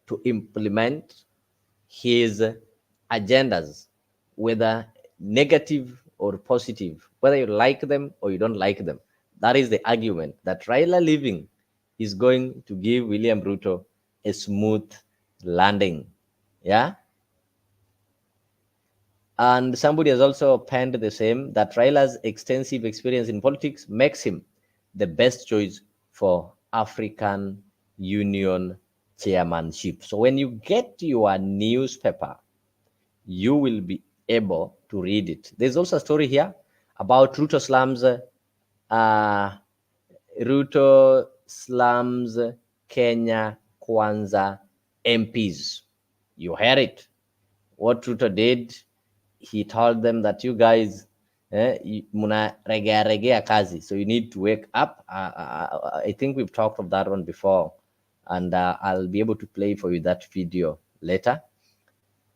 to implement his agendas, whether negative or positive, whether you like them or you don't like them. That is the argument, that Raila leaving is going to give William Ruto a smooth landing. Yeah. And somebody has also penned the same, that Raila's extensive experience in politics makes him the best choice for African Union chairmanship. So when you get your newspaper, you will be able to read it. There's also a story here about Ruto slums Kenya Kwanza MPs. You heard it. What Ruto did, he told them that you guys muna regea kazi, so you need to wake up. I think we've talked of that one before, and I'll be able to play for you that video later.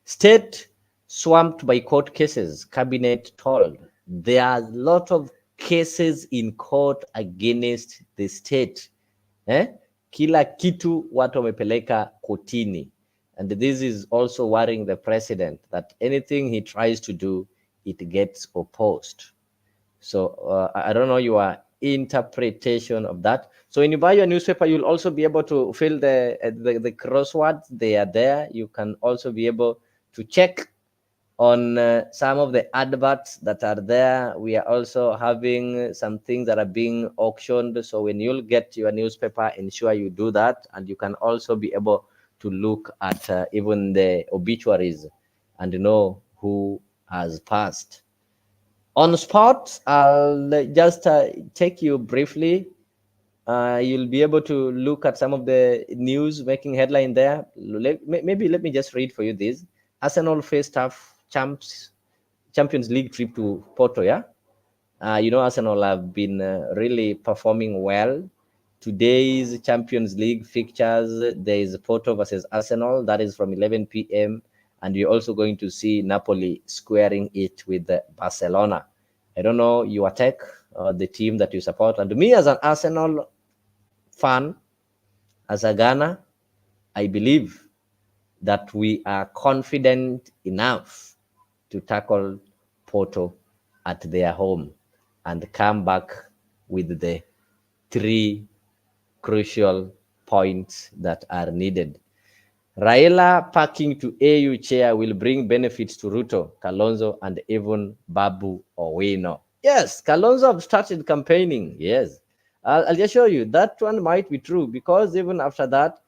State swamped by court cases, cabinet told. There are a lot of cases in court against the state. Kila kitu watu wamepeleka kotini. And this is also worrying the president, that anything he tries to do, it gets opposed. So I don't know your interpretation of that. So when you buy your newspaper, you'll also be able to fill the crosswords. They are there. You can also be able to check on some of the adverts that are there. We are also having some things that are being auctioned. So when you'll get your newspaper, ensure you do that. And you can also be able to look at even the obituaries and know who has passed. On spot, I'll just take you briefly. You'll be able to look at some of the news making headline there. Maybe let me just read for you this. Arsenal faced tough Champions League trip to Porto, yeah? Arsenal have been really performing well. Today's Champions League fixtures, there is Porto versus Arsenal. That is from 11 p.m. And you're also going to see Napoli squaring it with Barcelona. I don't know your take, the team that you support. And me as an Arsenal fan, as a Ghana, I believe that we are confident enough to tackle Porto at their home and come back with the 3 crucial points that are needed. Raila packing to AU chair will bring benefits to Ruto, Kalonzo, and even Babu Owino. Yes, Kalonzo have started campaigning. Yes, I'll just show you. That one might be true, because even after that,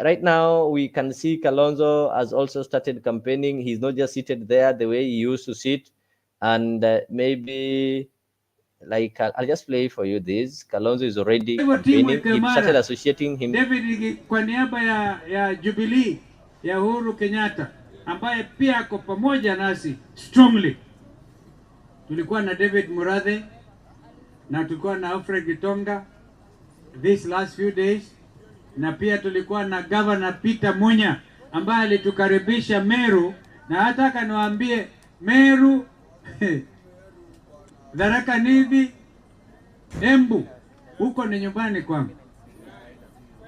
right now we can see Kalonzo has also started campaigning. He's not just seated there the way he used to sit, and maybe like I'll just play for you this. Kalonzo is already campaigning. He started associating him. David kwa niaba ya Jubilee ya Uhuru Kenyatta, ambaye pia ako pamoja nasi strongly. Tulikuwa na David Murathe na tulikuwa na Alfred Gitonga these last few days, na pia tulikuwa na Governor Peter Munya ambaye alitukaribisha Meru, na hata niwaambie Meru Tharaka Nithi, Embu, huko ni nyumbani kwangu.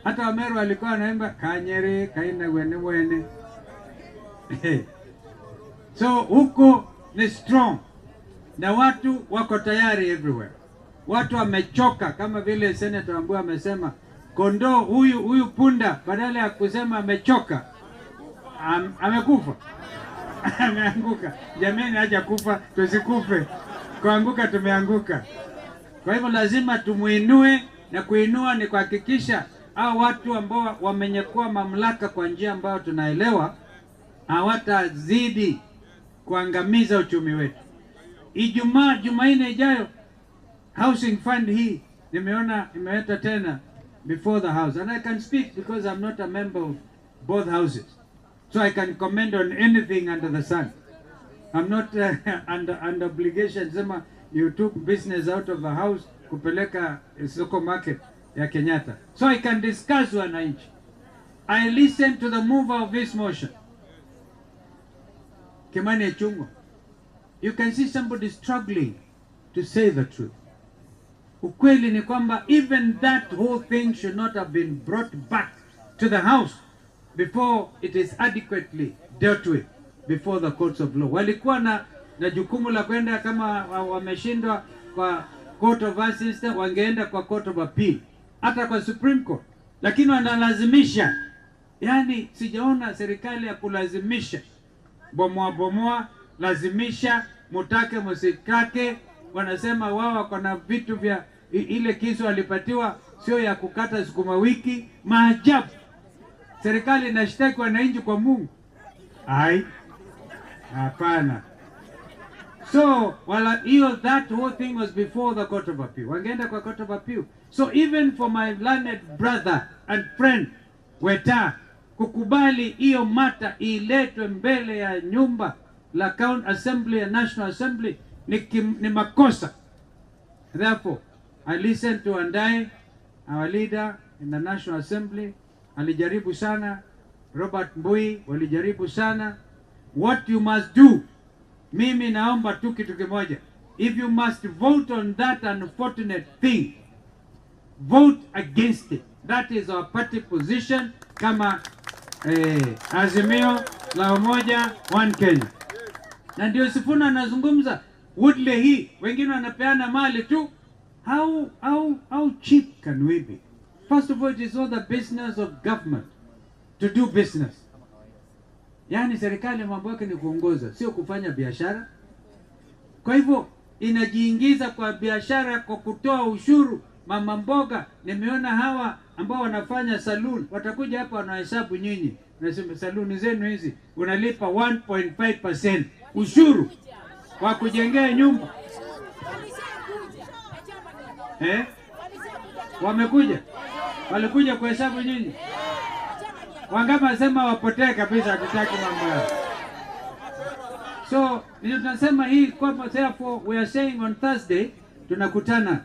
Hata Wameru alikuwa anaimba Kanyere kaina wene. So huko ni strong, na watu wako tayari everywhere. Watu wamechoka, kama vile Senator Wambua amesema, kondoo huyu punda badala ya kusema amechoka, amekufa. Ameanguka. Jamani, haja kufa, tusikufe. kuanguka tumeanguka. Kwa hivyo lazima tumuinue, na kuinua ni kuhakikisha hao watu ambao wamenyekua mamlaka kwa njia ambayo tunaelewa hawatazidi kuangamiza uchumi wetu. Jumanne ijayo housing fund hii nimeona imeleta tena before the house, and I can speak because I'm not a member of both houses, so I can comment on anything under the sun. I'm not under obligation. Sema you took business out of the house kupeleka soko market ya Kenyatta, so I can discuss wananchi. I listen to the mover of this motion, Kimani Ichung'wah. You can see somebody struggling to say the truth. Ukweli ni kwamba even that whole thing should not have been brought back to the house before it is adequately dealt with before the courts of law. Walikuwa na jukumu la kwenda, kama wameshindwa kwa court of assistance wangeenda kwa court of appeal, hata kwa Supreme Court, lakini wanalazimisha. Yani sijaona serikali ya kulazimisha, bomoa, lazimisha, mutake musikake. Wanasema wao wako na vitu vya ile kisu walipatiwa sio ya kukata sukuma wiki. Maajabu. Serikali inashtaki wananchi kwa Mungu. Hapana. So that whole thing was before the court of appeal. Wangeenda kwa court of appeal. So even for my learned brother and friend Weta kukubali hiyo mata iletwe mbele ya nyumba la County Assembly and National Assembly ni makosa. Therefore, I listened to Andai, our leader in the National Assembly. Alijaribu sana. Robert Mbui walijaribu sana. What you must do, mimi naomba tu kitu kimoja. If you must vote on that unfortunate thing, vote against it. That is our party position kama Azimio la Umoja One Kenya. Na ndio Sifuna anazungumza Woodley hii, wengine wanapeana mali tu. How cheap can we be? First of all, it is all the business of government to do business. Yani serikali mambo yake ni kuongoza, sio kufanya biashara. Kwa hivyo inajiingiza kwa biashara kwa kutoa ushuru. Mama mboga, nimeona hawa ambao wanafanya saloon watakuja hapa wanahesabu nyinyi. Nasema saluni zenu hizi unalipa 1.5% ushuru kwa kujengea nyumba. Walikuja kuhesabu nyinyi. Wangama sema wapotee kabisa, hatutaki mambo yao. So ndio tunasema hii kwa therefore we are saying on Thursday tunakutana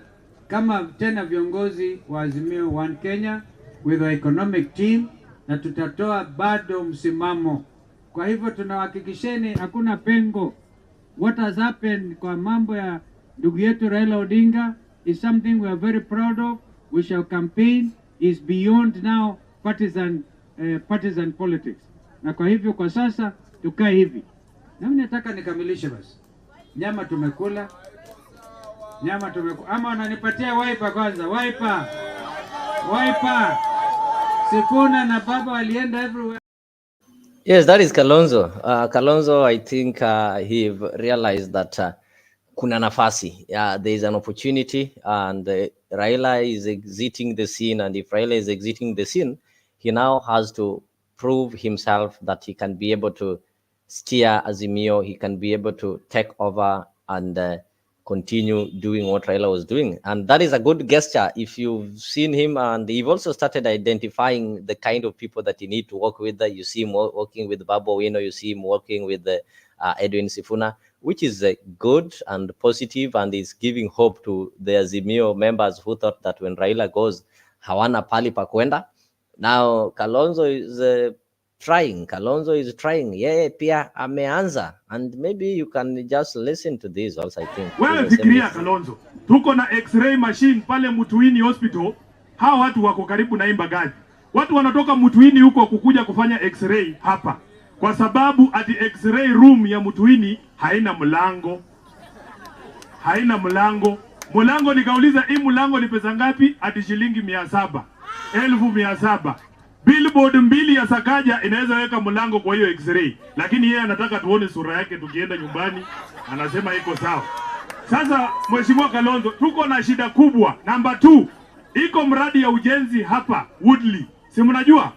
kama tena viongozi wa Azimio One Kenya with the economic team, na tutatoa bado msimamo. Kwa hivyo tunahakikisheni hakuna pengo. What has happened kwa mambo ya ndugu yetu Raila Odinga is something we are very proud of. We shall campaign, is beyond now partisan politics. Na kwa hivyo kwa sasa tukae hivi. Na mimi nataka nikamilishe basi. Nyama tumekula. Ama wananipatia wiper kwanza, wiper. Sifuna na baba walienda everywhere. Yes, that is Kalonzo. Kalonzo, I think he realized that kuna nafasi. There is an opportunity, and Raila is exiting the scene. And if Raila is exiting the scene, he now has to prove himself that he can be able to steer Azimio. He can be able to take over and continue doing what Raila was doing. And that is a good gesture if you've seen him. And you've also started identifying the kind of people that you need to work with. You see him working with Babu Owino, you see him working with Edwin Sifuna, which is good and positive, and is giving hope to the Azimio members who thought that when Raila goes, hawana pali pa kwenda. Now Kalonzo is trying. Yeye pia ameanza, and maybe you can just listen to this also. I think wewe fikiria Kalonzo, tuko na x-ray machine pale Mutuini hospital. Hawa watu wako karibu na Imbagadi. Watu wanatoka Mutuini huko kukuja kufanya x-ray hapa, kwa sababu ati x-ray room ya Mutuini haina mlango. Mlango nikauliza hii mlango ni pesa ngapi? Ati shilingi 700. 1700. Billboard 2 ya Sakaja inaweza weka mlango kwa hiyo x-ray, lakini yeye anataka tuone sura yake tukienda nyumbani, anasema iko sawa. Sasa Mheshimiwa Kalonzo, tuko na shida kubwa. Number 2, iko mradi ya ujenzi hapa Woodley. Si mnajua?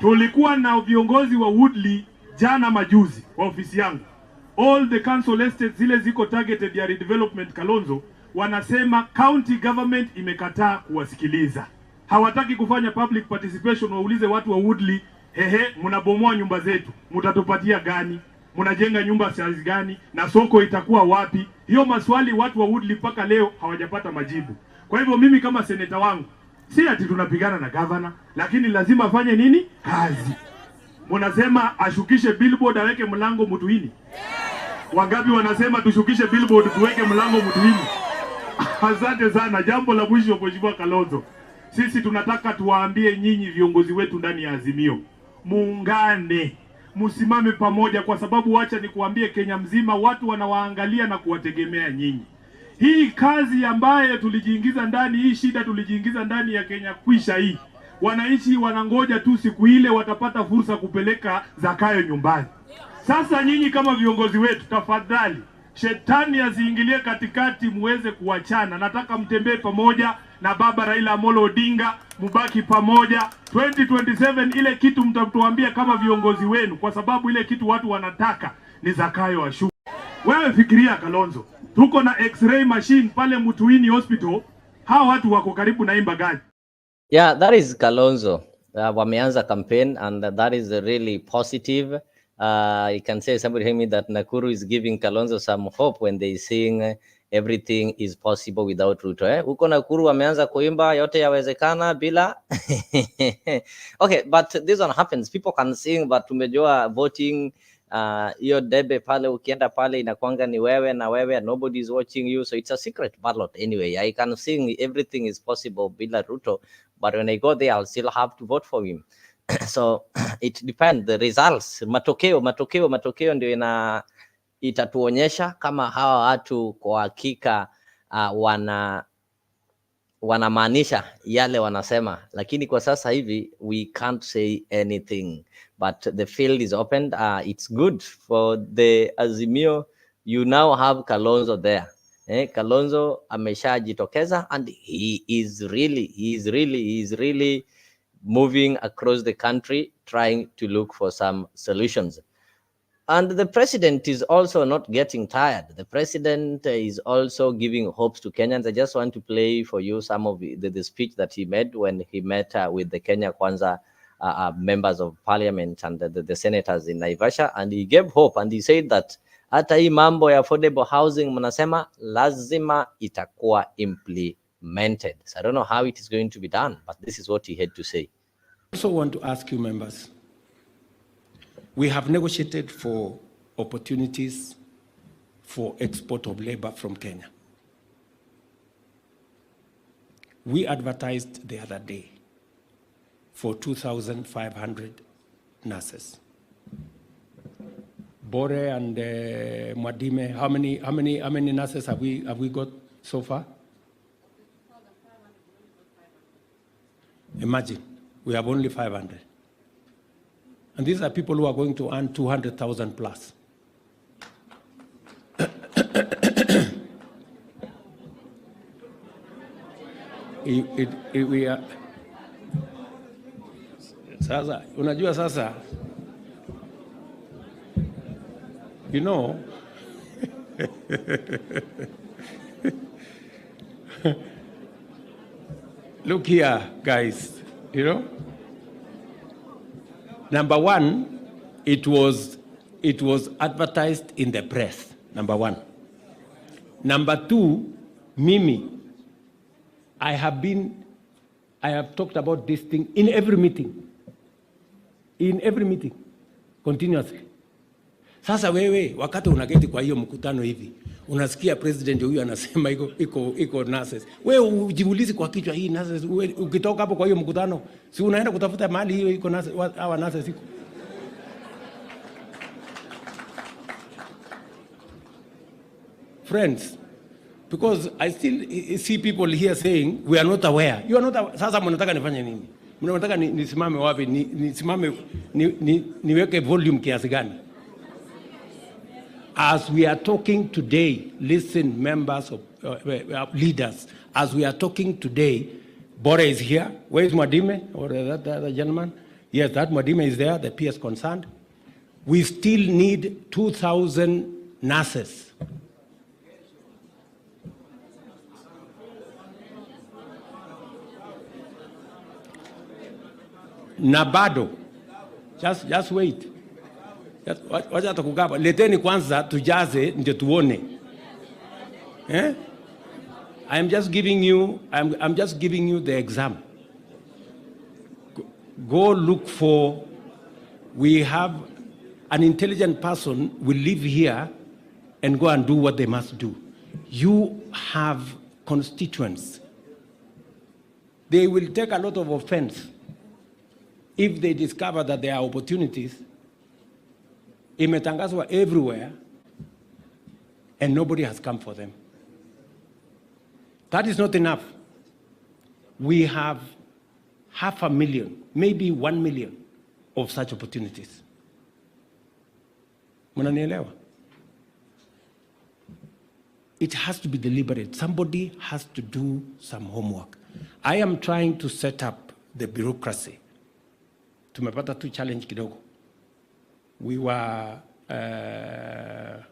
Tulikuwa na viongozi wa Woodley jana majuzi kwa ofisi yangu. All the council estates zile ziko targeted ya redevelopment Kalonzo, wanasema county government imekataa kuwasikiliza. Hawataki kufanya public participation. Waulize watu wa Woodley, mnabomoa nyumba zetu, mtatupatia gani? Mnajenga nyumba size gani? Na soko itakuwa wapi? Hiyo maswali watu wa Woodley mpaka leo hawajapata majibu. Kwa hivyo mimi kama seneta wangu, si ati tunapigana na governor, lakini lazima afanye nini? Kazi. Mnasema ashukishe billboard aweke mlango Mutuini. Wangapi wanasema tushukishe billboard tuweke mlango Mutuini? Asante sana. Jambo la mwisho Mheshimiwa Kalonzo, sisi tunataka tuwaambie nyinyi viongozi wetu ndani ya Azimio, muungane, msimame pamoja, kwa sababu wacha nikuambie, Kenya mzima watu wanawaangalia na kuwategemea nyinyi. Hii kazi ambayo tulijiingiza ndani, hii shida tulijiingiza ndani ya Kenya kwisha hii. Wananchi wanangoja tu siku ile watapata fursa kupeleka Jakaya nyumbani. Sasa nyinyi kama viongozi wetu, tafadhali shetani asiingilie katikati, muweze kuachana. Nataka mtembee pamoja na baba Raila Odinga, mubaki pamoja. 2027 ile kitu mtatuambia kama viongozi wenu, kwa sababu ile kitu watu wanataka ni Jakaya washuke. Wewe fikiria Kalonzo, tuko na x-ray machine pale Mutuini Hospital, hao watu wako karibu na Imbagazi. Yeah, that is Kalonzo. Wameanza campaign and that is really positive. You can say somebody heard me that Nakuru is giving Kalonzo some hope when they sing everything is possible without Ruto. Huko Nakuru wameanza kuimba yote yawezekana bila. Okay, but this one happens. People can sing, but tumejua voting hiyo debe pale, ukienda pale inakuanga ni wewe na wewe, nobody is watching you, so it's a secret ballot anyway. I can sing everything is possible bila Ruto, but when I go there I'll still have to vote for him. So it depends the results. Matokeo ndio itatuonyesha kama hawa watu kwa hakika wanamaanisha yale wanasema, lakini kwa sasa hivi we can't say anything, but the field is opened. It's good for the Azimio. You now have Kalonzo there. Kalonzo ameshajitokeza and he is really moving across the country trying to look for some solutions. And the president is also not getting tired. The president is also giving hopes to Kenyans. I just want to play for you some of the speech that he made when he met with the Kenya Kwanza members of parliament and the senators in Naivasha. And he gave hope and he said that hata hii mambo ya affordable housing mnasema lazima itakuwa implemented. So I don't know how it is going to be done, but this is what he had to say. I also want to ask you members, we have negotiated for opportunities for export of labor from Kenya. We advertised the other day for 2,500 nurses. Bore and Mwadime, how many nurses have we got so far? Imagine, we have only 500. And these are people who are going to earn 200,000 plus. We are sasa, unajua sasa, you know, look here, guys, you know, number one, it was advertised in the press, number one. Number two, Mimi, I have talked about this thing in every meeting, continuously. Sasa wewe, wakati unaketi kwa hiyo mkutano hivi, unasikia president huyu anasema iko nurses. Wewe ujiulize kwa kichwa, hii nurses, ukitoka hapo kwa hiyo mkutano, si unaenda kutafuta mahali hiyo iko nurses, hawa nurses iko. Friends, because I still see people here saying we are not aware. You are not aware. Sasa mnataka nifanye nini? Mnataka nisimame wapi? Nisimame niweke volume kiasi gani? As we are talking today, listen, members of leaders, as we are talking today, Bora is here. Where is Mwadime, or that other gentleman? Yes, that Mwadime is there, the PS concerned. We still need 2,000 nurses. Nabado, just wait. Wacha tukugaba. Leteni kwanza tujaze ndio tuone. I'm just giving you the exam. Go look for, we have an intelligent person will live here and go and do what they must do. You have constituents. They will take a lot of offense if they discover that there are opportunities. Imetangazwa everywhere and nobody has come for them. That is not enough. We have 500,000, maybe 1 million of such opportunities. Mnanielewa? It has to be deliberate. Somebody has to do some homework. I am trying to set up the bureaucracy. Tumepata tu challenge kidogo. We were to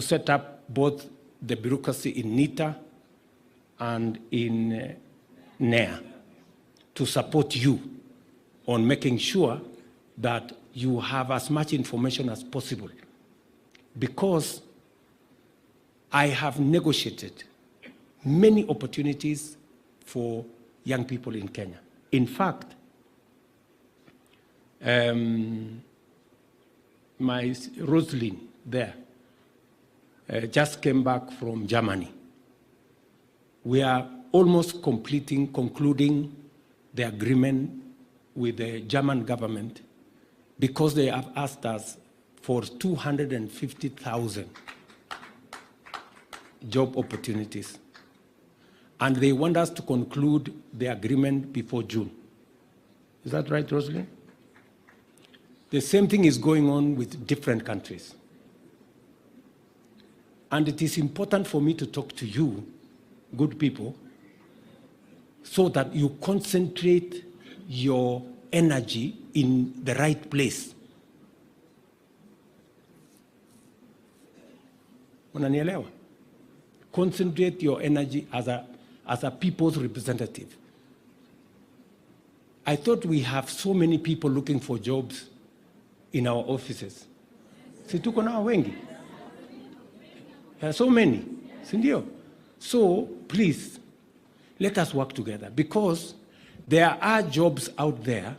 set up both the bureaucracy in NITA and in NEA to support you on making sure that you have as much information as possible. Because I have negotiated many opportunities for young people in Kenya. In fact, my Rosalind there just came back from Germany. We are almost concluding the agreement with the German government because they have asked us for 250,000 job opportunities. And they want us to conclude the agreement before June. Is that right, Rosalind? The same thing is going on with different countries. And it is important for me to talk to you, good people, so that you concentrate your energy in the right place. Unanielewa? Concentrate your energy as a people's representative. I thought we have so many people looking for jobs in our offices. Si tuko na wengi? There are so many, sindio? So please, let us work together because there are jobs out there.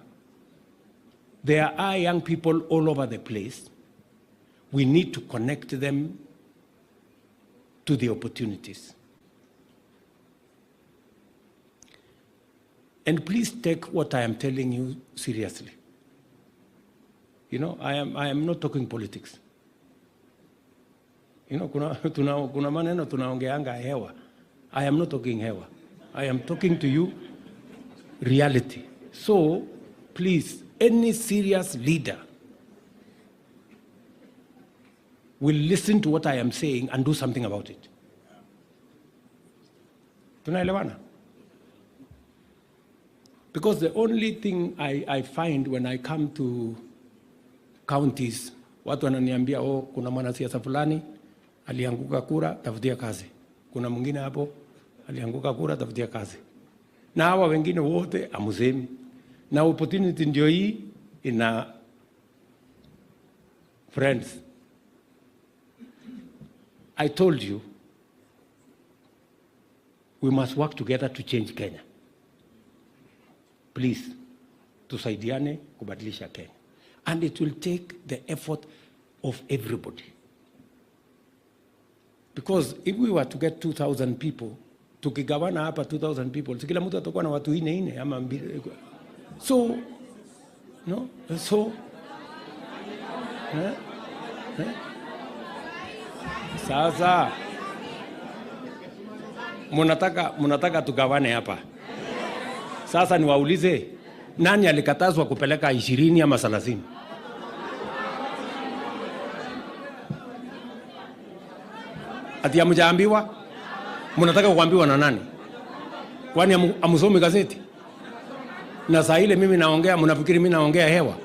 There are young people all over the place. We need to connect them to the opportunities. And please take what I am telling you seriously. You know, I am not talking politics. You know, kuna maneno tunaongeanga hewa. I am not talking hewa. I am talking to you reality. So, please, any serious leader will listen to what I am saying and do something about it. Tunaelewana? Because the only thing I find when I come to counties, watu wananiambia, oh, kuna mwanasiasa fulani alianguka kura, tafutia kazi. Kuna mwingine hapo alianguka kura, tafutia kazi. Na hawa wengine wote amusemi. Na opportunity ndio hii ina friends. I told you we must work together to change Kenya. Please, tusaidiane kubadilisha Kenya. And it will take the effort of everybody. Because if we were to get 2,000 people, tukigawana hapa 2,000 people, kila mtu atakuwa na watu ine ama mbili. So, no? So, sasa, munataka tugawane hapa. Sasa niwaulize, nani alikatazwa kupeleka 20 ama 30? Ati hamjaambiwa? Mnataka kuambiwa na nani? Kwani amsomi gazeti? Na saa ile mimi naongea, mnafikiri mimi naongea hewa?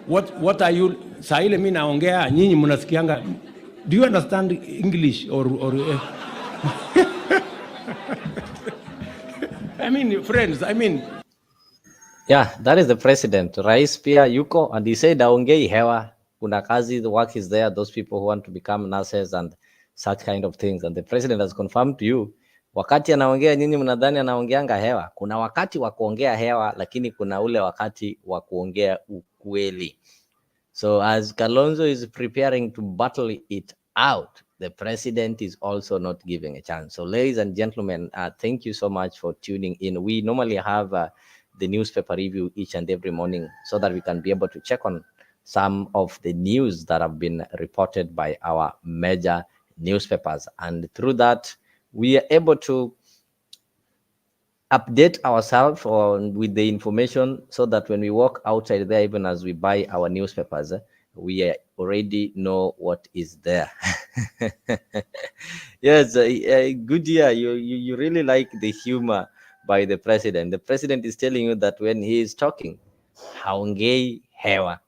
What are you? Saa ile mimi naongea, nyinyi mnasikianga? Do you understand English or I mean, friends, I mean. Yeah, that is the president. Rais pia yuko, and he said aongei hewa. Kuna kazi, the work is there. Those people who want to become nurses and such kind of things. And the president has confirmed to you, wakati anaongea nyinyi mnadhani anaongeanga hewa. Kuna wakati wa kuongea hewa, lakini kuna ule wakati wa kuongea ukweli. So as Kalonzo is preparing to battle it out, the president is also not giving a chance. So ladies and gentlemen, thank you so much for tuning in. We normally have the newspaper review each and every morning so that we can be able to check on some of the news that have been reported by our major newspapers. And through that, we are able to update ourselves with the information so that when we walk outside there, even as we buy our newspapers, we already know what is there. Yes, good year. You really like the humor by the president. The president is telling you that when he is talking, haongei hewa.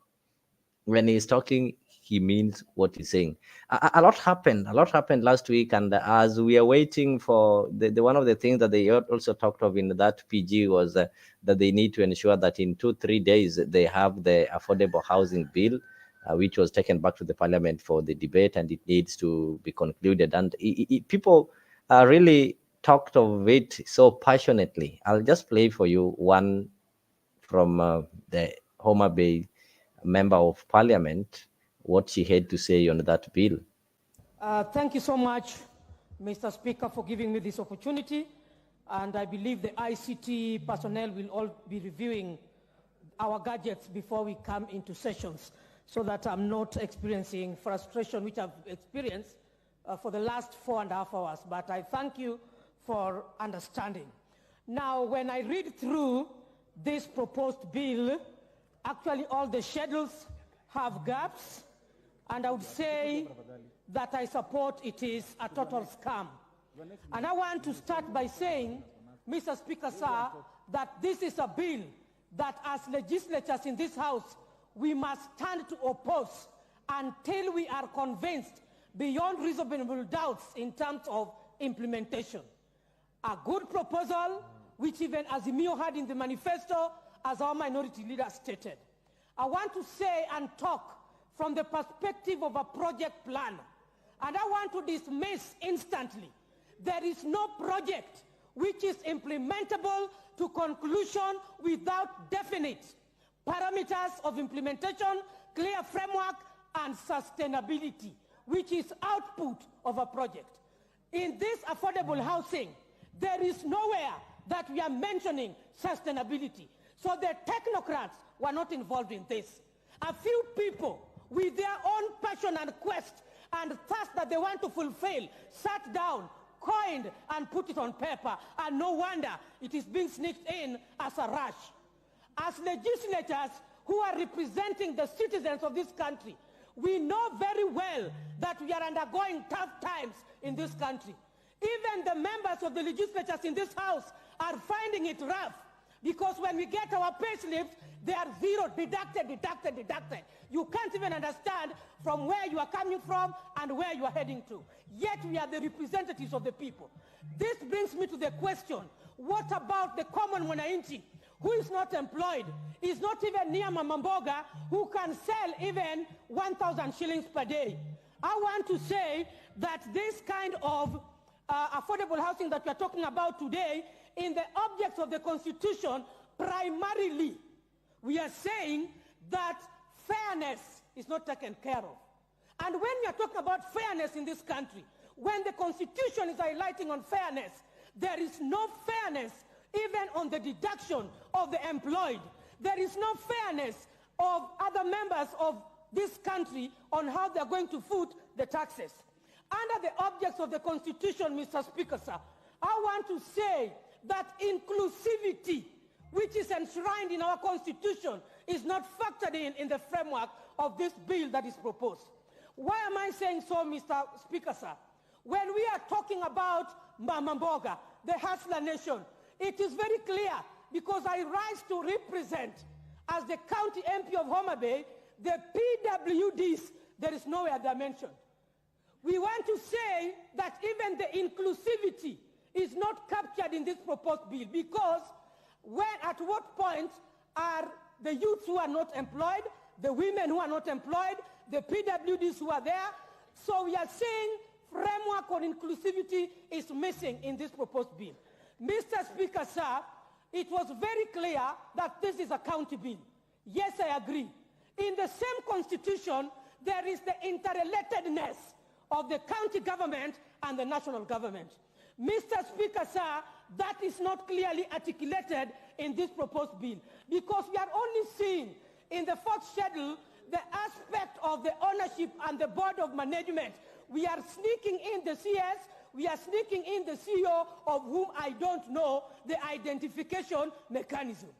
When he is talking, he means what he's saying. A lot happened. A lot happened last week, and as we are waiting for the one of the things that they also talked of in that PG was that they need to ensure that in 2-3 days they have the affordable housing bill, which was taken back to the parliament for the debate, and it needs to be concluded. And people really talked of it so passionately. I'll just play for you one from the Homa Bay member of parliament, what she had to say on that bill. Thank you so much, Mr. Speaker, for giving me this opportunity. And I believe the ICT personnel will all be reviewing our gadgets before we come into sessions so that I'm not experiencing frustration, which I've experienced for the last 4.5 hours. But I thank you for understanding. Now, when I read through this proposed bill, actually all the schedules have gaps, and I would say that I support it is a total scam. And I want to start by saying, Mr. Speaker, sir, that this is a bill that as legislators in this House, we must stand to oppose until we are convinced beyond reasonable doubts in terms of implementation. A good proposal, which even Azimio had in the manifesto, as our minority leader stated. I want to say and talk from the perspective of a project plan. And I want to dismiss instantly. There is no project which is implementable to conclusion without definite parameters of implementation, clear framework, and sustainability, which is output of a project. In this affordable housing, there is nowhere that we are mentioning sustainability. So the technocrats were not involved in this. A few people with their own passion and quest and thirst that they want to fulfill sat down, coined, and put it on paper. And no wonder it is being sneaked in as a rush. As legislators who are representing the citizens of this country, we know very well that we are undergoing tough times in this country. Even the members of the legislatures in this House are finding it rough, because when we get our pay slips, they are zero, deducted. You can't even understand from where you are coming from and where you are heading to. Yet we are the representatives of the people. This brings me to the question, what about the common mwananchi who is not employed, is not even near Mama Mboga, who can sell even 1,000 shillings per day? I want to say that this kind of affordable housing that we are talking about today, in the objects of the Constitution, primarily, we are saying that fairness is not taken care of. And when we are talking about fairness in this country, when the Constitution is highlighting on fairness, there is no fairness even on the deduction of the employed. There is no fairness of other members of this country on how they are going to foot the taxes. Under the objects of the Constitution, Mr. Speaker, sir, I want to say that inclusivity, which is enshrined in our Constitution, is not factored in the framework of this bill that is proposed. Why am I saying so, Mr. Speaker, sir? When we are talking about Mama Mboga, the Hustler Nation, it is very clear, because I rise to represent, as the county MP of Homa Bay, the PWDs. There is nowhere they're mentioned. We want to say that even the inclusivity is not captured in this proposed bill, because at what point are the youths who are not employed, the women who are not employed, the PWDs who are there? So we are saying framework on inclusivity is missing in this proposed bill. Mr. Speaker, sir, it was very clear that this is a county bill. Yes, I agree. In the same constitution, there is the interrelatedness of the county government and the national government. Mr. Speaker, sir, that is not clearly articulated in this proposed bill, because we are only seeing in the fourth schedule the aspect of the ownership and the board of management. We are sneaking in the CS, we are sneaking in the CEO, of whom I don't know the identification mechanism.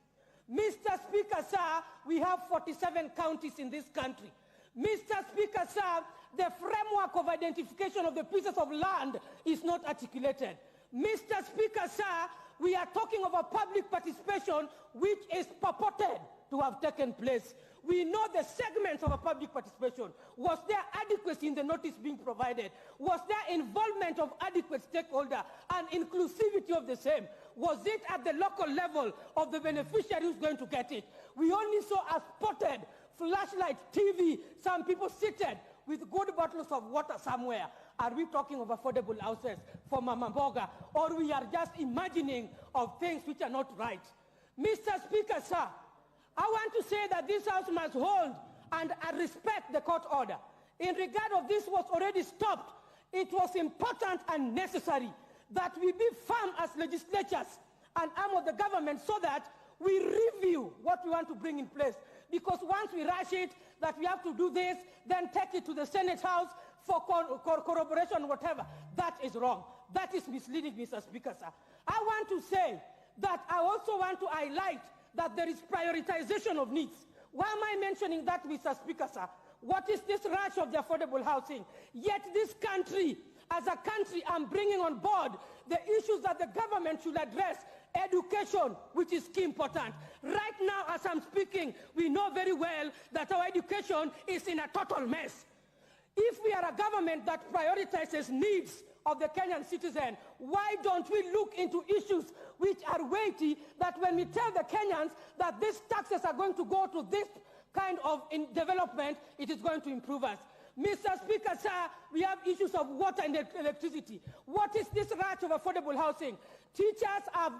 Mr. Speaker, sir, we have 47 counties in this country. Mr. Speaker, sir, the framework of identification of the pieces of land is not articulated. Mr. Speaker, sir, we are talking of a public participation which is purported to have taken place. We know the segments of a public participation. Was there adequacy in the notice being provided? Was there involvement of adequate stakeholder and inclusivity of the same? Was it at the local level of the beneficiary who's going to get it? We only saw a spotted flashlight TV, some people seated with good bottles of water somewhere. Are we talking of affordable houses for Mama Mboga, or we are just imagining of things which are not right? Mr. Speaker, sir, I want to say that this House must hold and respect the court order. In regard of this was already stopped. It was important and necessary that we be firm as legislatures and arm of the government, so that we review what we want to bring in place. Because once we rush it, that we have to do this, then take it to the Senate House for corroboration, whatever, that is wrong. That is misleading, Mr. Speaker, sir. I want to say that I also want to highlight that there is prioritization of needs. Why am I mentioning that, Mr. Speaker, sir? What is this rush of the affordable housing? Yet this country, as a country, I'm bringing on board the issues that the government should address. Education, which is key important. Right now, as I'm speaking, we know very well that our education is in a total mess. If we are a government that prioritizes needs of the Kenyan citizen, why don't we look into issues which are weighty, that when we tell the Kenyans that these taxes are going to go to this kind of development, it is going to improve us? Mr. Speaker, sir, we have issues of water and electricity. What is this rush of affordable housing? Teachers have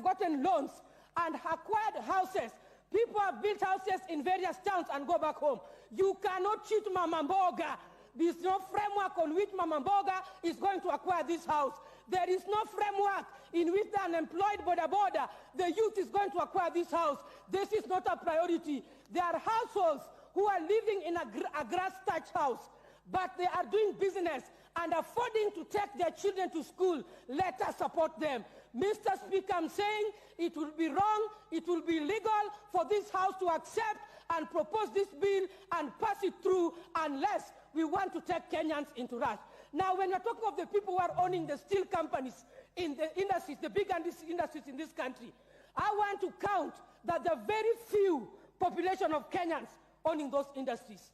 gotten loans and acquired houses. People have built houses in various towns and go back home. You cannot cheat Mama Mboga. There is no framework on which Mama Mboga is going to acquire this house. There is no framework in which the unemployed border, the youth is going to acquire this house. This is not a priority. There are households who are living in a grass-thatched house, but they are doing business and affording to take their children to school. Let us support them. Mr. Speaker, I'm saying it will be wrong, it will be illegal for this House to accept and propose this bill and pass it through unless we want to take Kenyans into rush. Now, when you're talking of the people who are owning the steel companies in the industries, the big industries in this country, I want to count that the very few population of Kenyans owning those industries.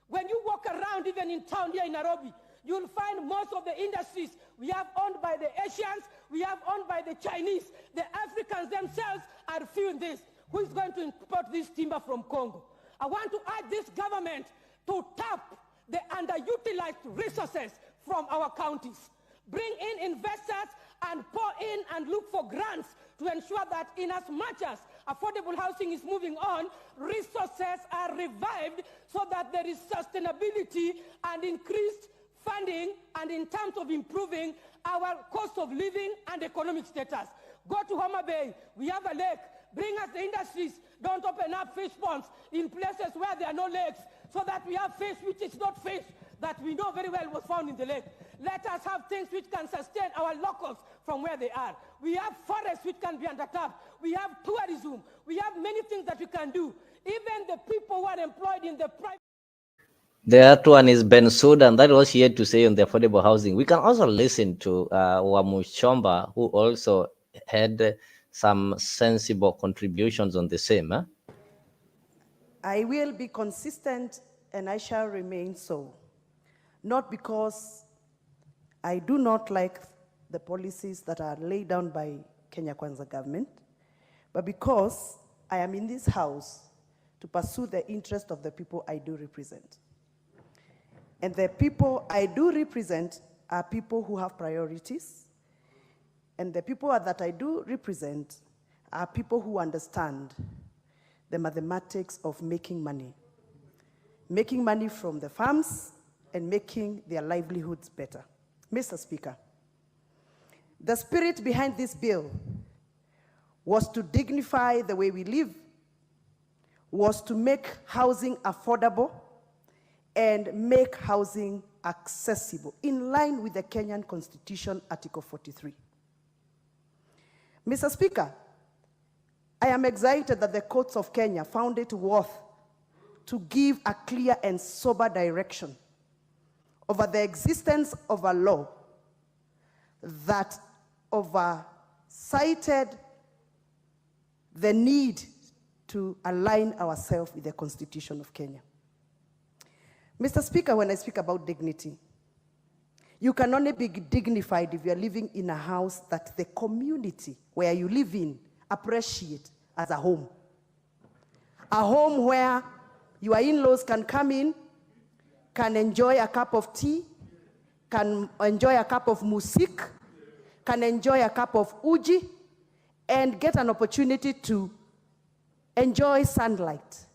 When you walk around, even in town here in Nairobi, you'll find most of the industries we have owned by the Asians, we have owned by the Chinese. The Africans themselves are few in this. Who is going to import this timber from Congo? I want to urge this government to tap the underutilized resources from our counties. Bring in investors and pour in and look for grants to ensure that in as much as affordable housing is moving on, resources are revived so that there is sustainability and increased funding, and in terms of improving our cost of living and economic status. Go to Homa Bay, we have a lake. Bring us the industries. Don't open up fish ponds in places where there are no lakes, so that we have fish which is not fish, that we know very well was found in the lake. Let us have things which can sustain our locals from where they are. We have forests which can be undertapped. We have tourism. We have many things that we can do. Even the people who are employed in the private The other one is Ben Sudan. That was he had to say on the affordable housing. We can also listen to Wamuchomba, who also had some sensible contributions on the same. Huh? I will be consistent and I shall remain so. Not because I do not like the policies that are laid down by Kenya Kwanza government, but because I am in this house to pursue the interest of the people I do represent. And the people I do represent are people who have priorities, and the people that I do represent are people who understand the mathematics of making money from the farms and making their livelihoods better. Mr. Speaker, the spirit behind this bill was to dignify the way we live, was to make housing affordable, and make housing accessible in line with the Kenyan Constitution, Article 43. Mr. Speaker, I am excited that the courts of Kenya found it worth to give a clear and sober direction over the existence of a law that oversighted the need to align ourselves with the Constitution of Kenya. Mr. Speaker, when I speak about dignity, you can only be dignified if you are living in a house that the community where you live in appreciate as a home. A home where your in-laws can come in, can enjoy a cup of tea, can enjoy a cup of musik, can enjoy a cup of uji, and get an opportunity to enjoy sunlight.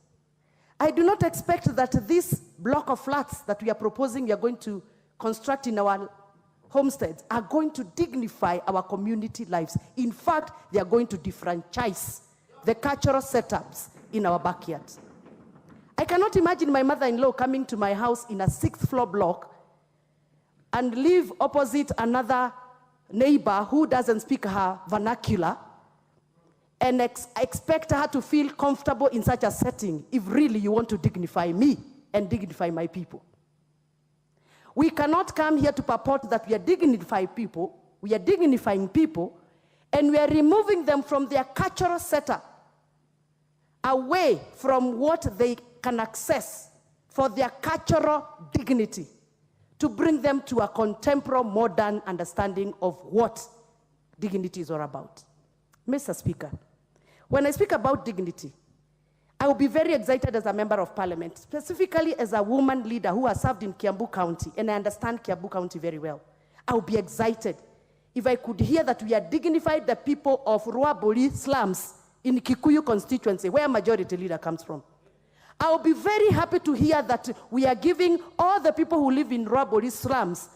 I do not expect that this block of flats that we are proposing we are going to construct in our homesteads are going to dignify our community lives. In fact, they are going to defranchise the cultural setups in our backyard. I cannot imagine my mother-in-law coming to my house in a 6th floor block and live opposite another neighbor who doesn't speak her vernacular and expect her to feel comfortable in such a setting if really you want to dignify me and dignify my people. We cannot come here to purport that we are dignifying people, and we are removing them from their cultural setup, away from what they can access for their cultural dignity, to bring them to a contemporary, modern understanding of what dignity is all about. Mr. Speaker, when I speak about dignity, I will be very excited as a member of parliament, specifically as a woman leader who has served in Kiambu County, and I understand Kiambu County very well. I will be excited if I could hear that we are dignifying the people of Ruabori slums in Kikuyu constituency, where majority leader comes from. I will be very happy to hear that we are giving all the people who live in Ruabori slums,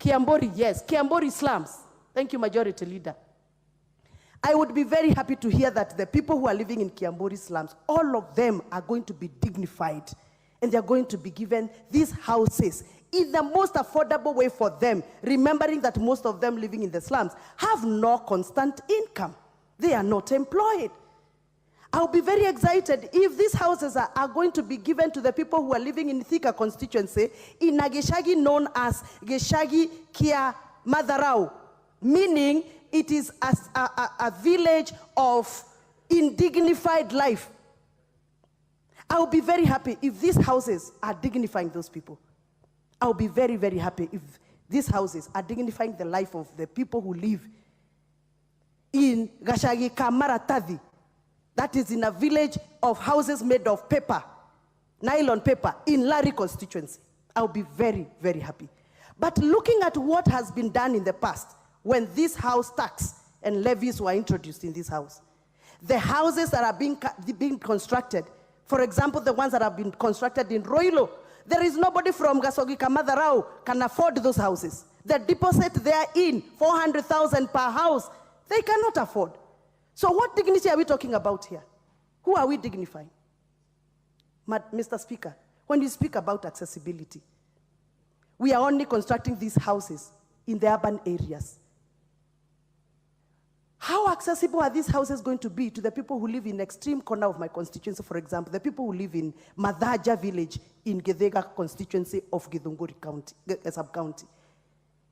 Kiambori slums. Thank you, majority leader. I would be very happy to hear that the people who are living in Kiambori slums, all of them are going to be dignified, and they're going to be given these houses in the most affordable way for them, remembering that most of them living in the slums have no constant income. They are not employed. I'll be very excited if these houses are going to be given to the people who are living in Thika constituency in a Geshagi known as Geshagi Kia Madharau, meaning it is a village of indignified life. I'll be very happy if these houses are dignifying those people. I'll be very, very happy if these houses are dignifying the life of the people who live in Gashagi Kamaratadi. That is in a village of houses made of paper, nylon paper, in Lari constituency. I'll be very, very happy. But looking at what has been done in the past, when this house tax and levies were introduced in this house, the houses that are being constructed, for example, the ones that have been constructed in Roilo, there is nobody from Gasogi Kamadharau can afford those houses. The deposit they are in, 400,000 per house, they cannot afford. So what dignity are we talking about here? Who are we dignifying? Mr. Speaker, when you speak about accessibility, we are only constructing these houses in the urban areas. How accessible are these houses going to be to the people who live in extreme corner of my constituency, for example, the people who live in Madhaja village in Githega constituency of Githunguri County, sub-county?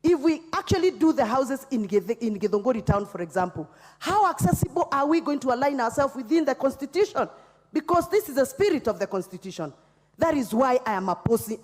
If we actually do the houses in Githunguri town, for example, how accessible are we going to align ourselves within the constitution? Because this is the spirit of the constitution. That is why I am opposing